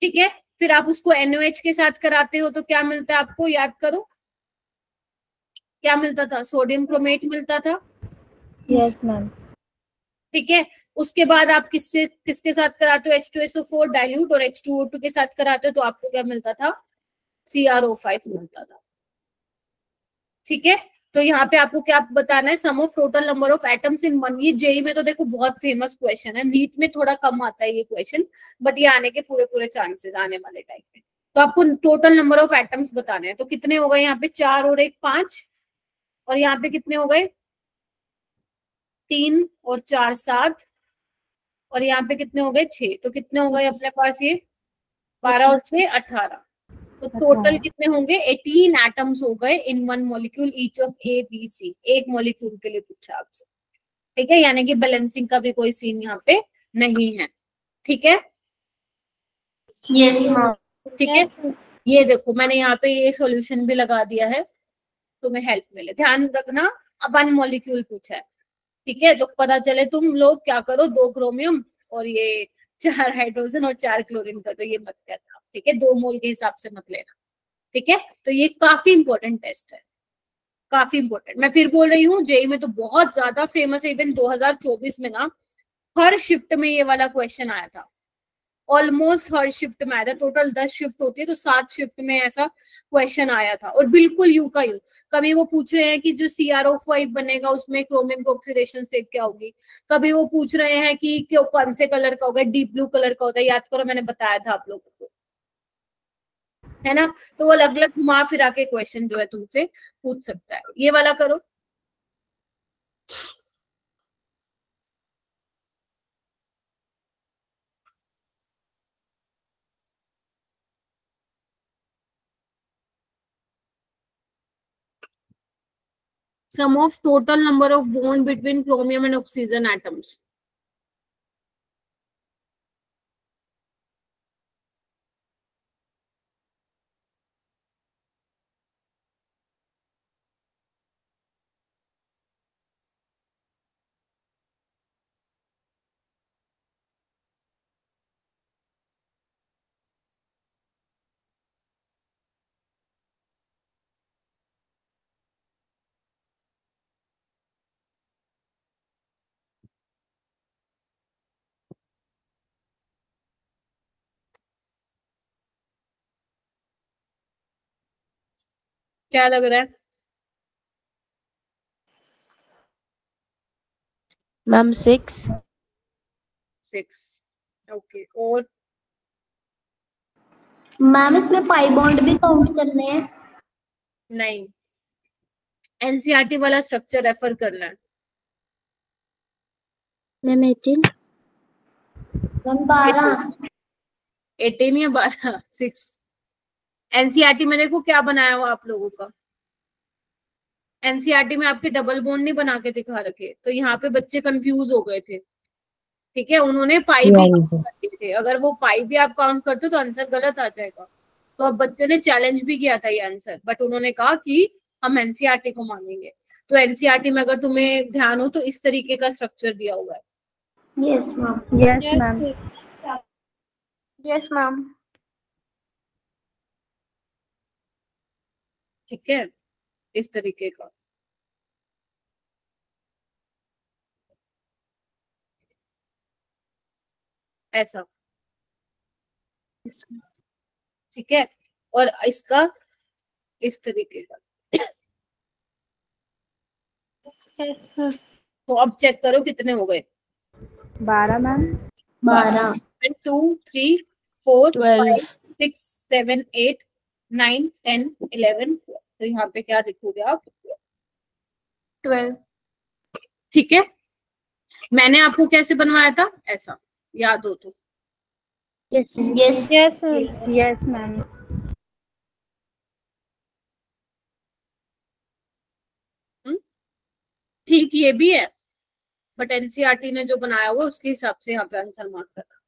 ठीक है, फिर आप उसको NaOH के साथ कराते हो तो क्या मिलता है आपको, याद करो क्या मिलता था? सोडियम क्रोमेट मिलता था। Yes ma'am. ठीक है, उसके बाद आप किसके साथ कराते हो? H2SO4 डाइल्यूट और H2O2 के साथ कराते हो तो आपको क्या मिलता था? CrO5 मिलता था। ठीक है, तो यहाँ पे आपको क्या बताना है? Sum of total number of atoms in one. ये जेई में तो देखो बहुत फेमस क्वेश्चन है, नीट में थोड़ा कम आता है ये क्वेश्चन, बट ये आने के पूरे चांसेस आने वाले टाइम में। तो आपको टोटल नंबर ऑफ एटम्स बताने हैं, तो कितने हो गए यहाँ पे? 4 और 1 5, और यहाँ पे कितने हो गए? 3 और 4 7, और यहाँ पे कितने हो गए? 6। तो कितने हो गए अपने पास ये? 12 और 6 18। तो टोटल कितने होंगे? 18 एटम्स हो गए in one molecule each of A B C। एक मॉलिक्यूल के लिए पूछा आपसे। ठीक है, यानी कि बैलेंसिंग का भी कोई सीन यहाँ पे नहीं है। ठीक है, यस मैम। ठीक है, ये देखो मैंने यहाँ पे ये सॉल्यूशन भी लगा दिया है, तुम्हें हेल्प मिले। ध्यान रखना, अब वन मॉलिक्यूल पूछा है। ठीक है, तो पता चले तुम लोग क्या करो, 2 क्रोमियम और ये 4 हाइड्रोजन और 4 क्लोरीन का, तो ये मत करना। ठीक है, 2 मोल के हिसाब से मत लेना। ठीक है, तो ये काफी इंपॉर्टेंट टेस्ट है, काफी इंपॉर्टेंट। मैं फिर बोल रही हूँ, जेई में तो बहुत ज्यादा फेमस है। इवन 2024 में ना हर शिफ्ट में ये वाला क्वेश्चन आया था, ऑलमोस्ट हर शिफ्ट में आया था। टोटल 10 शिफ्ट होती है तो 7 शिफ्ट में ऐसा क्वेश्चन आया था, और बिल्कुल यू का यू। कभी वो पूछ रहे हैं कि जो CrO5 बनेगा उसमें क्रोमियम की ऑक्सीडेशन स्टेट क्या होगी, कभी वो पूछ रहे हैं कि कौन से कलर का होगा, डीप ब्लू कलर का होता है। याद करो, मैंने बताया था आप लोगों को, है ना? तो वो अलग अलग घुमा फिरा के क्वेश्चन जो है तुमसे पूछ सकता है। ये वाला करो। Sum of total number of bond between chromium and oxygen atoms. क्या लग रहा है? मैम 6। 6। ओके, और मैम इसमें पाई बॉन्ड भी काउंट करने हैं? नहीं, एनसीईआरटी वाला स्ट्रक्चर रेफर करना है। मैम 18। मैम 12। 18 या 12? 6। एनसीईआरटी में देखो क्या बनाया हुआ आप लोगों का। एनसीईआरटी में आपके डबल बॉन्ड नहीं बना के दिखा रखे, तो यहाँ पे बच्चे कंफ्यूज हो गए थे। ठीक है, उन्होंने पाई भी काउंट कर दिए थे। अगर वो पाई भी आप काउंट करते तो आंसर गलत आ जाएगा। तो अब बच्चे ने चैलेंज भी किया था ये आंसर, बट उन्होंने कहा कि हम एनसीईआरटी को मानेंगे। तो एनसीईआरटी में अगर तुम्हें ध्यान हो तो इस तरीके का स्ट्रक्चर दिया हुआ है। Yes ma'am. Yes ma'am. Yes ma'am. ठीक है, इस तरीके का। ऐसा, ठीक है, और इसका इस तरीके का। Yes sir. तो अब चेक करो कितने हो गए। 12 मैम। 12। 1 2 3 4 12। 5 6 7 8 9 10 11 12। तो यहाँ पे क्या लिखोगे आप? 12। ठीक है, मैंने आपको कैसे बनवाया था ऐसा, याद हो तो? Yes yes. Yes sir. Yes ma'am. ठीक, ये भी है, बट एनसीईआरटी ने जो बनाया हुआ उसके हिसाब से यहाँ पे आंसर मार्क रखा।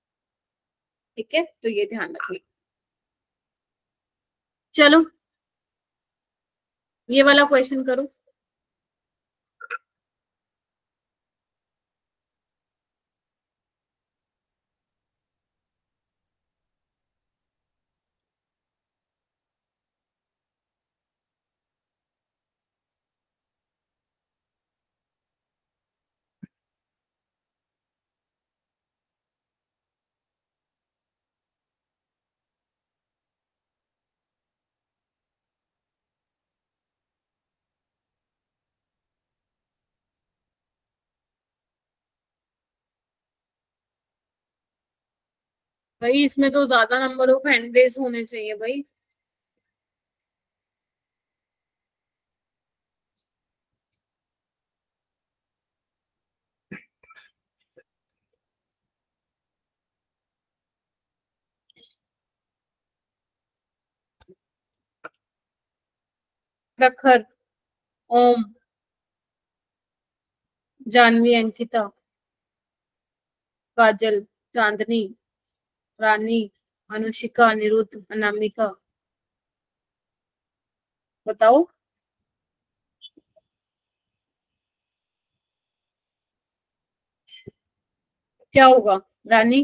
ठीक है, तो ये ध्यान रखिए। चलो ये वाला क्वेश्चन करो। भाई इसमें तो ज्यादा नंबर ऑफ हैंड रेज होने चाहिए भाई। प्रखर, ओम, जानवी, अंकिता, काजल, चांदनी, रानी, अनुशिका, अनिरुद्ध, अनामिका। बताओ क्या होगा? रानी,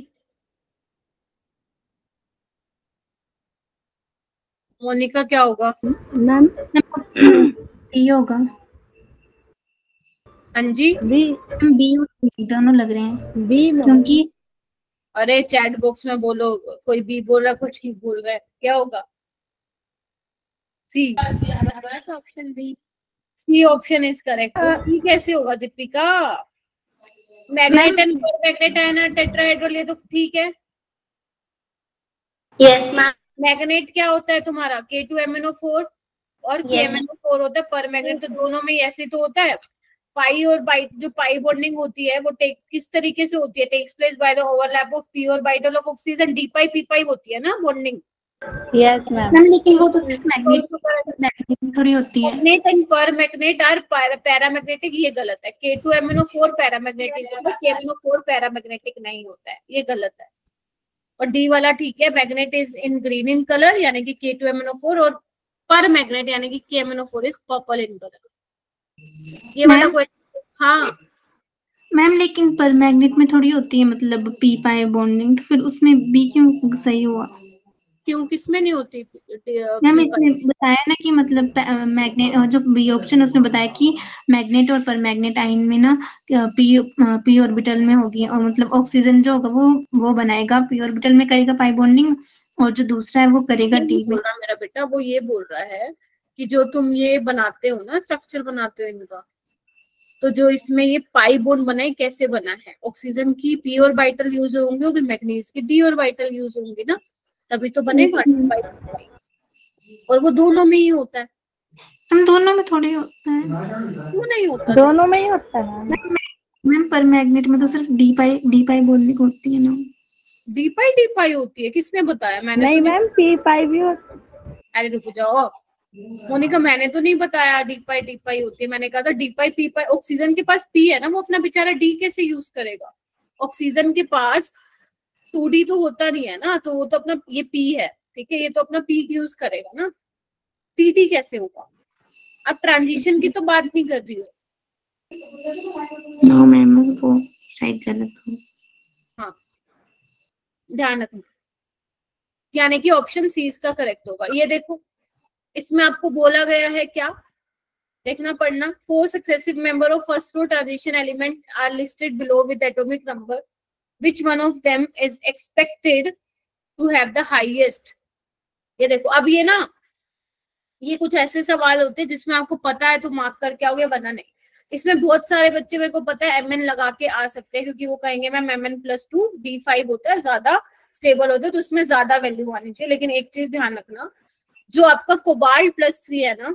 मोनिका क्या होगा? मैम बी होगा। हाँ जी, बी और बी दोनों लग रहे हैं बी क्योंकि अरे चैट बॉक्स में बोलो, कोई बी बोल रहा है कोई ठीक बोल रहा है, क्या होगा? C. Option B, C option is correct. C कैसे होगा Deepika? Magnet and paramagnet ion tetrahedral, ये तो ठीक है। Yes ma'am. मैग्नेट क्या होता है तुम्हारा? K2MnO4 और Yes. KMnO4 होता है। परमैग्नेट तो दोनों में ऐसे तो होता है। पाई और बाइट, जो पाई बॉन्डिंग होती है वो किस तरीके से होती है? Takes place by the overlap of P orbital of oxygen. D pi P pi होती है ना बॉन्डिंग। Yes ma'am. मैम लेकिन वो तो सिर्फ मैग्नेट थोड़ी होती है। Magnet and paramagnet are paramagnetic, ये गलत है। K2MnO4 पैरामैग्नेटिक होता है, KMnO4 पैरामैग्नेटिक नहीं होता है, ये गलत है। और डी वाला ठीक है, magnet is in green in colour यानी कि K2MnO4, और पर मैग्नेट यानी कि KMnO4 is purple in colour. ये वाला क्वेश्चन। हाँ मैम लेकिन पर मैग्नेट में थोड़ी होती है मतलब पी पाई बॉन्डिंग, तो फिर उसमें बी क्यों सही हुआ? क्यों, किसमें नहीं होती? मैम इसमें बताया ना कि मतलब मैग्नेट, जो बी ऑप्शन है उसमें बताया कि मैग्नेट और पर मैग्नेट आयन में ना पी ऑर्बिटल में होगी, और मतलब ऑक्सीजन जो होगा वो बनाएगा पी ऑर्बिटल में, करेगा पाई बॉन्डिंग, और जो दूसरा है वो करेगा ये डी में। बोल रहा मेरा बेटा, वो ये बोल रहा है कि जो तुम ये बनाते हो ना, स्ट्रक्चर बनाते हो इनका, तो जो इसमें ये पाई बॉन्ड बना है कैसे बना है? ऑक्सीजन की p ऑर्बिटल यूज होंगे और मैग्नीज की d ऑर्बिटल यूज होंगी ना, तभी तो बनेगा इसमें और वो दोनों में ही होता है। हम दोनों में थोड़ी होता है। वो नहीं होता दोनों में ही होता है। मैम पर मैग्नेट में तो सिर्फ डी पाई बॉन्डिंग होती है ना। डी पाई होती है, किसने बताया? मैंने नहीं तो मैम, पी पाई भी होता है। अरे रुक जाओ मोनिका, मैंने तो नहीं बताया डी पाई होती है। मैंने कहा था डी पाई पी पाई, ऑक्सीजन के पास पी है ना, वो अपना बेचारा डी कैसे यूज करेगा? ऑक्सीजन के पास 2D तो होता नहीं है ना, तो वो तो अपना ये पी है, ठीक है, ये तो अपना पी यूज करेगा ना, टी कैसे होगा? अब ट्रांजिशन की तो बात नहीं कर रही हो। नो मैम, वो शायद गलत हो। हाँ ध्यान रखना, यानी कि ऑप्शन सी इसका करेक्ट होगा। ये देखो इसमें आपको बोला गया है क्या, देखना पढ़ना। 4 successive member of first row transition element are listed below with atomic number. Which one of them is expected to have the highest? ये देखो अब ये ना, ये कुछ ऐसे सवाल होते हैं जिसमें आपको पता है तो मार्क करके आओगे, वरना नहीं। इसमें बहुत सारे बच्चे, मेरे को पता है, mn लगा के आ सकते हैं, क्योंकि वो कहेंगे मैम mn+2 d5 होता है, ज्यादा स्टेबल होता है, तो उसमें ज्यादा वैल्यू आनी चाहिए। लेकिन एक चीज ध्यान रखना, जो आपका कोबाल्ट+3 है ना,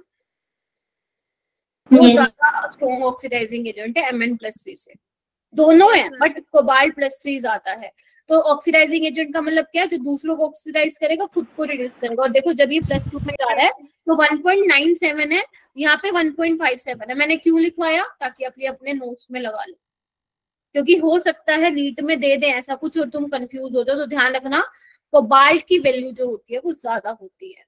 वो ज्यादा स्ट्रॉन्ग ऑक्सीडाइजिंग एजेंट है Mn+3 से। दोनों है बट कोबाल्ट+3 ज्यादा है। तो ऑक्सीडाइजिंग एजेंट का मतलब क्या है? जो दूसरों को ऑक्सीडाइज करेगा, खुद को रिड्यूस करेगा। और देखो जब ये +2 में जा रहा है तो 1.97 है, यहाँ पे 1.57 है। मैंने क्यों लिखवाया? ताकि आप ये अपने नोट्स में लगा लो, क्योंकि हो सकता है नीट में दे दें ऐसा कुछ और तुम कंफ्यूज हो जाओ। तो ध्यान रखना, कोबाल्ट की वैल्यू जो होती है वो ज्यादा होती है,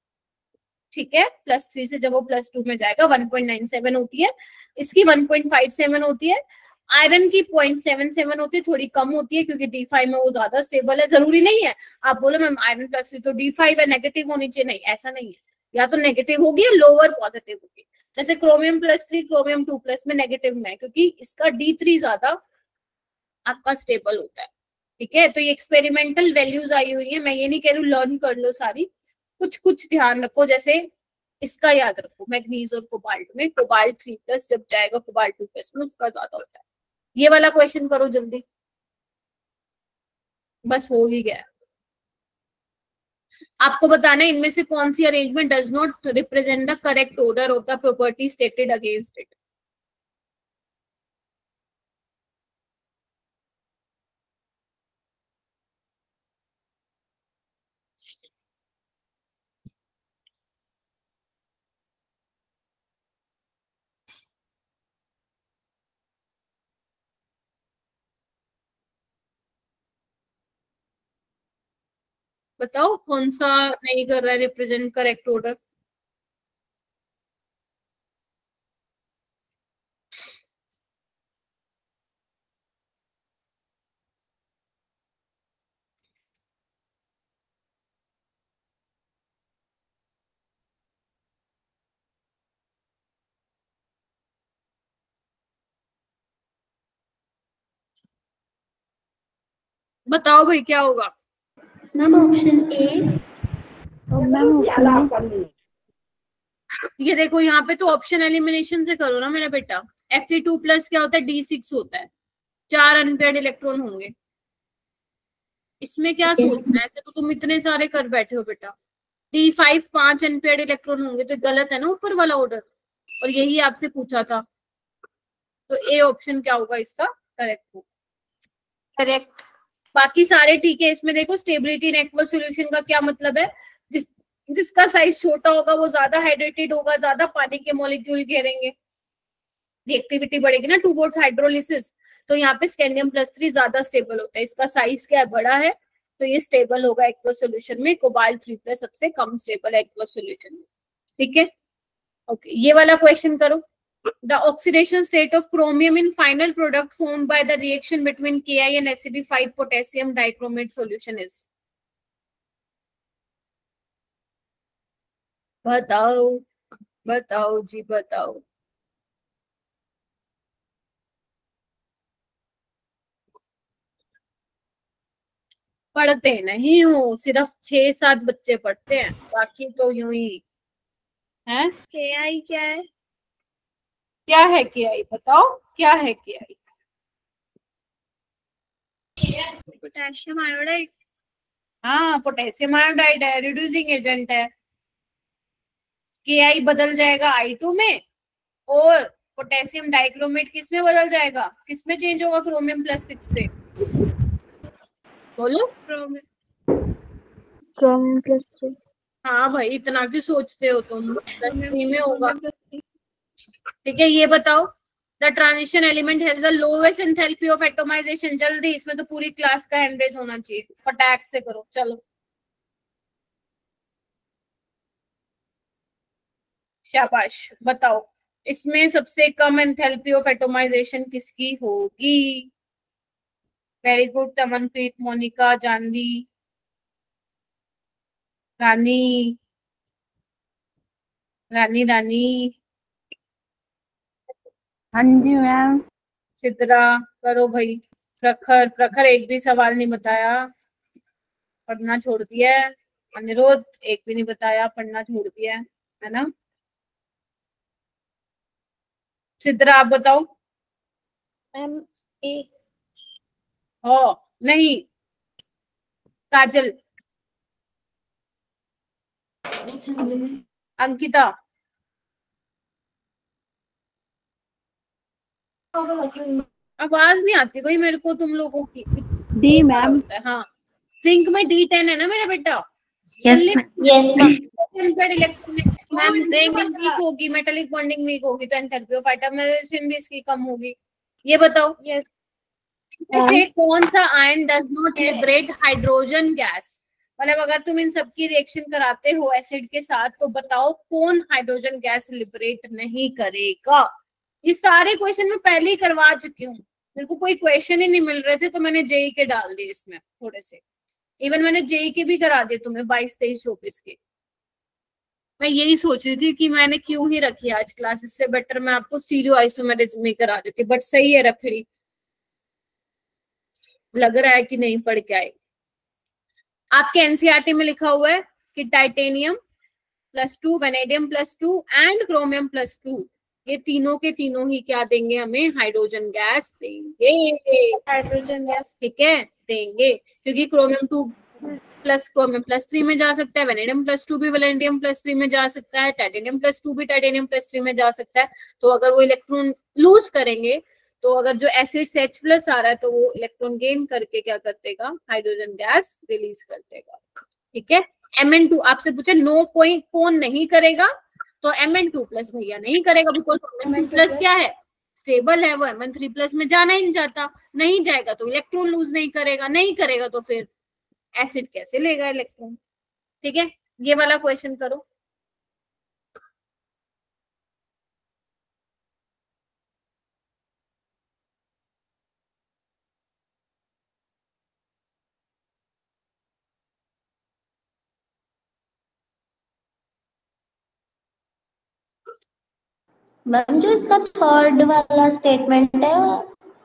ठीक है। +3 से जब वो +2 में जाएगा 1.97 होती है, इसकी 1.57 होती है। आयरन की 0.77 होती है, थोड़ी कम होती है क्योंकि D5 में वो ज्यादा स्टेबल है। जरूरी नहीं है आप बोलो मैम आयरन +3 तो D5 है, नेगेटिव होनी चाहिए, नहीं ऐसा नहीं है। या तो नेगेटिव होगी या लोअर पॉजिटिव होगी। जैसे क्रोमियम+3 क्रोमियम 2+ में नेगेटिव में है, क्योंकि इसका D3 ज्यादा आपका स्टेबल होता है, ठीक है। तो ये एक्सपेरिमेंटल वैल्यूज आई हुई है, मैं ये नहीं कह रही हूँ लर्न कर लो सारी, कुछ कुछ ध्यान रखो। जैसे इसका याद रखो, मैग्नीज और कोबाल्ट में कोबाल्ट 3+ जब जाएगा कोबाल्ट 2+ में उसका ज्यादा होता है। ये वाला क्वेश्चन करो जल्दी, बस हो ही गया। आपको बताना है इनमें से कौन सी arrangement does not represent the correct order of the property stated against it. बताओ कौन सा नहीं कर रहा है रिप्रेजेंट करेक्ट ऑर्डर। बताओ भाई क्या होगा? मैम ऑप्शन ए। मैम ऑप्शन ये देखो यहाँ पे तो ऑप्शन एलिमिनेशन से करो ना मेरा बेटा। Fe2+ क्या होता है? D6 होता है, 4 अनपेयर्ड इलेक्ट्रॉन होंगे। इसमें क्या सोचना है? ऐसे तो तुम इतने सारे कर बैठे हो बेटा। D5 5 अनपेयर्ड इलेक्ट्रॉन होंगे, तो गलत है ना ऊपर वाला ऑर्डर, और यही आपसे पूछा था। तो ए ऑप्शन क्या होगा इसका करेक्ट होगा। करेक्ट। बाकी सारे ठीक है। इसमें देखो स्टेबिलिटी इन एक्वस सॉल्यूशन का क्या मतलब है? जिसका साइज छोटा होगा वो ज्यादा हाइड्रेटेड होगा, ज्यादा पानी के मॉलिक्यूल घेरेंगे, रिएक्टिविटी बढ़ेगी ना टूवर्ड्स हाइड्रोलिसिस। तो यहाँ पे स्कैंडियम+3 ज्यादा स्टेबल होता है, इसका साइज क्या है? बड़ा है, तो ये स्टेबल होगा एक्वस सॉल्यूशन में। कोबाल्ट 3+ सबसे कम स्टेबल है एक्वस सॉल्यूशन में, ठीक है। ओके ये वाला क्वेश्चन करो। The oxidation state of chromium in final product formed by the reaction between Ki and acidified potassium dichromate solution is। बताओ बताओ जी बताओ। पढ़ते नहीं हो, सिर्फ 6-7 बच्चे पढ़ते हैं, बाकी तो यूं ही है? KI क्या है? क्या है KI? बताओ क्या है KI? Potassium iodide. हाँ, पोटेशियम आयोडाइड है, रिड्यूसिंग एजेंट है। KI बदल जाएगा I2 में, और पोटेशियम डाइक्रोमेट किस में बदल जाएगा, किस में चेंज होगा क्रोमियम +6 से? बोलो। क्रॉम प्लस 3। हाँ भाई, इतना क्यों सोचते हो तुम? +3 में होगा। ठीक है, ये बताओ, the transition element has the lowest enthalpy of atomization. जल्दी, इसमें तो पूरी क्लास का हैंड रेज होना चाहिए, फटाक से करो, चलो। शाबाश, बताओ इसमें सबसे कम एंथैल्पी ऑफ एटोमाइजेशन किसकी होगी? वेरी गुड, तमनप्रीत, मोनिका, जानवी, रानी, रानी रानी, हाँ जी मैम। सिद्रा, करो भाई। प्रखर, प्रखर एक भी सवाल नहीं बताया, पढ़ना छोड़ दिया है। अनिरुद्ध एक भी नहीं बताया, पढ़ना छोड़ दिया है ना? सिद्रा आप बताओ। मैम ए। हो नहीं, काजल, अंकिता, आवाज नहीं आती भाई मेरे को तुम लोगों की। D ma'am. हाँ, जिंक में D10 है ना मेरा बेटा? Yes yes ma'am. Ma'am zinc weak होगी, मेटालिक बॉन्डिंग वीक होगी, तो एंथैल्पी ऑफ एटोमाइजेशन भी इसकी कम होगी। ये बताओ, यस इसमें कौन सा ion does not liberate hydrogen gas? मतलब अगर तुम इन सबकी रिएक्शन कराते हो एसिड के साथ, तो बताओ कौन हाइड्रोजन गैस लिबरेट नहीं करेगा? ये सारे क्वेश्चन मैं पहले ही करवा चुकी हूँ, मेरे को कोई क्वेश्चन ही नहीं मिल रहे थे, तो मैंने जेई के डाल दिए इसमें थोड़े से। इवन मैंने जेई के भी करा दिए तुम्हें, 22, 23, 24 के। मैं यही सोच रही थी कि मैंने क्यों ही रखी आज क्लास, इससे बेटर मैं आपको स्टीरियो आइसोमेरिज्म में करा देती, बट सही है रख ली। लग रहा है कि नहीं पढ़ के आए। आपके एनसीईआरटी में लिखा हुआ है कि टाइटेनियम +2, वेनेडियम +2 एंड क्रोमियम +2, ये तीनों के तीनों ही क्या देंगे हमें? हाइड्रोजन गैस देंगे। Hydrogen gas. ठीक है, देंगे, क्योंकि क्रोमियम 2 प्लस क्रोमियम +3 में जा सकता है, वेनेडियम +2 भी वेनेडियम +3 में जा सकता है, टाइटेनियम +2 भी टाइटेनियम +3 में जा सकता है। तो अगर वो इलेक्ट्रॉन लूज करेंगे, तो अगर जो एसिड से H+ आ रहा है, तो वो इलेक्ट्रॉन गेन करके क्या कर देगा? हाइड्रोजन गैस रिलीज कर देगा। ठीक है, Mn2 आपसे पूछे नो कोई कौन नहीं करेगा, तो Mn2+ भैया नहीं करेगा, बिकॉज Mn2+ क्या है? स्टेबल है, वो Mn3+ में जाना ही नहीं चाहता, नहीं जाएगा तो इलेक्ट्रॉन लूज नहीं करेगा, नहीं करेगा तो फिर एसिड कैसे लेगा इलेक्ट्रॉन? ठीक है, ये वाला क्वेश्चन करो। मैम जो इसका थर्ड वाला स्टेटमेंट है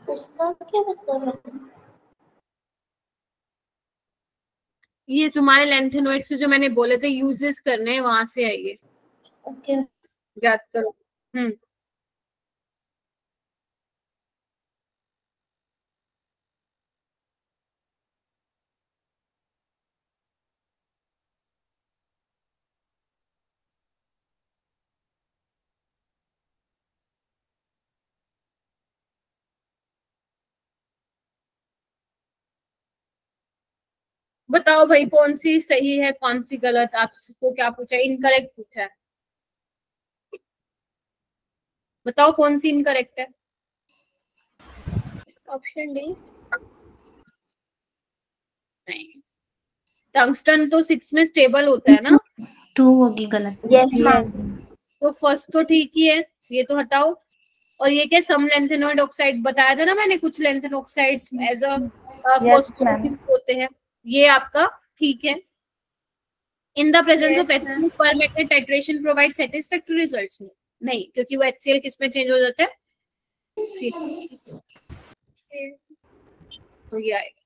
उसका क्या मतलब है? ये तुम्हारे लेंथेनॉइड्स के जो मैंने बोले थे यूजेस करने हैं, वहां से है ये, ओके। याद करो। बताओ भाई, कौन सी सही है कौन सी गलत? आपको क्या पूछा? इनकरेक्ट पूछा है, बताओ कौन सी इनकरेक्ट है? Option D. नहीं, टंगस्टन तो 6 में स्टेबल होता है ना? 2 होगी गलत। Yes ma'am. तो फर्स्ट तो ठीक ही है, ये तो हटाओ। और ये क्या सम लेंथेनॉइड ऑक्साइड बताया था ना मैंने, कुछ लेंथेन ऑक्साइड्स एज अ फॉस्फोरेटिव होते हैं, ये आपका ठीक है। In the presence of HCl पर magnet titration provide satisfactory results? नहीं, क्योंकि वो HCl किस में चेंज हो जाता है? तो ये आएगा।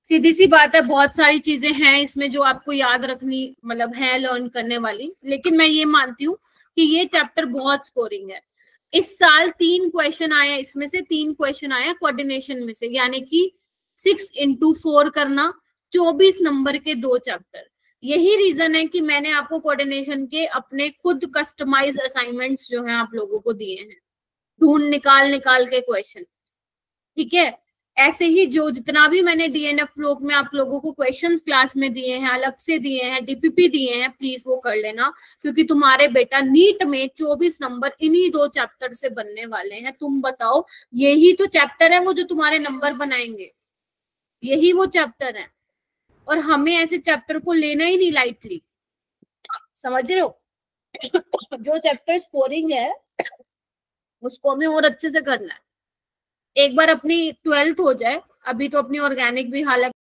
सीधी सी बात है, बहुत सारी चीजें हैं इसमें जो आपको याद रखनी मतलब है लर्न करने वाली, लेकिन मैं ये मानती हूँ कि ये चैप्टर बहुत स्कोरिंग है। इस साल 3 क्वेश्चन आया, इसमें से 3 क्वेश्चन आया कोऑर्डिनेशन में से, यानी कि 6 into 4 करना, 24 नंबर के 2 चैप्टर। यही रीजन है कि मैंने आपको कोऑर्डिनेशन के अपने खुद कस्टमाइज असाइनमेंट्स जो हैं आप लोगों को दिए हैं, ढूंढ निकाल के क्वेश्चन, ठीक है। ऐसे ही जो जितना भी मैंने डीएनएफ ब्लॉक में आप लोगों को क्वेश्चंस क्लास में दिए हैं, अलग से दिए हैं, डीपीपी दिए हैं, प्लीज वो कर लेना, क्योंकि तुम्हारे बेटा नीट में 24 नंबर इन्हीं 2 चैप्टर से बनने वाले हैं। तुम बताओ, यही तो चैप्टर है वो जो तुम्हारे नंबर बनाएंगे, यही वो चैप्टर है, और हमें ऐसे चैप्टर को लेना ही नहीं लाइटली, समझ रहे हो। जो चैप्टर स्कोरिंग है उसको हमें और अच्छे से करना है। एक बार अपनी 12th हो जाए, अभी तो अपनी ऑर्गेनिक भी हालांकि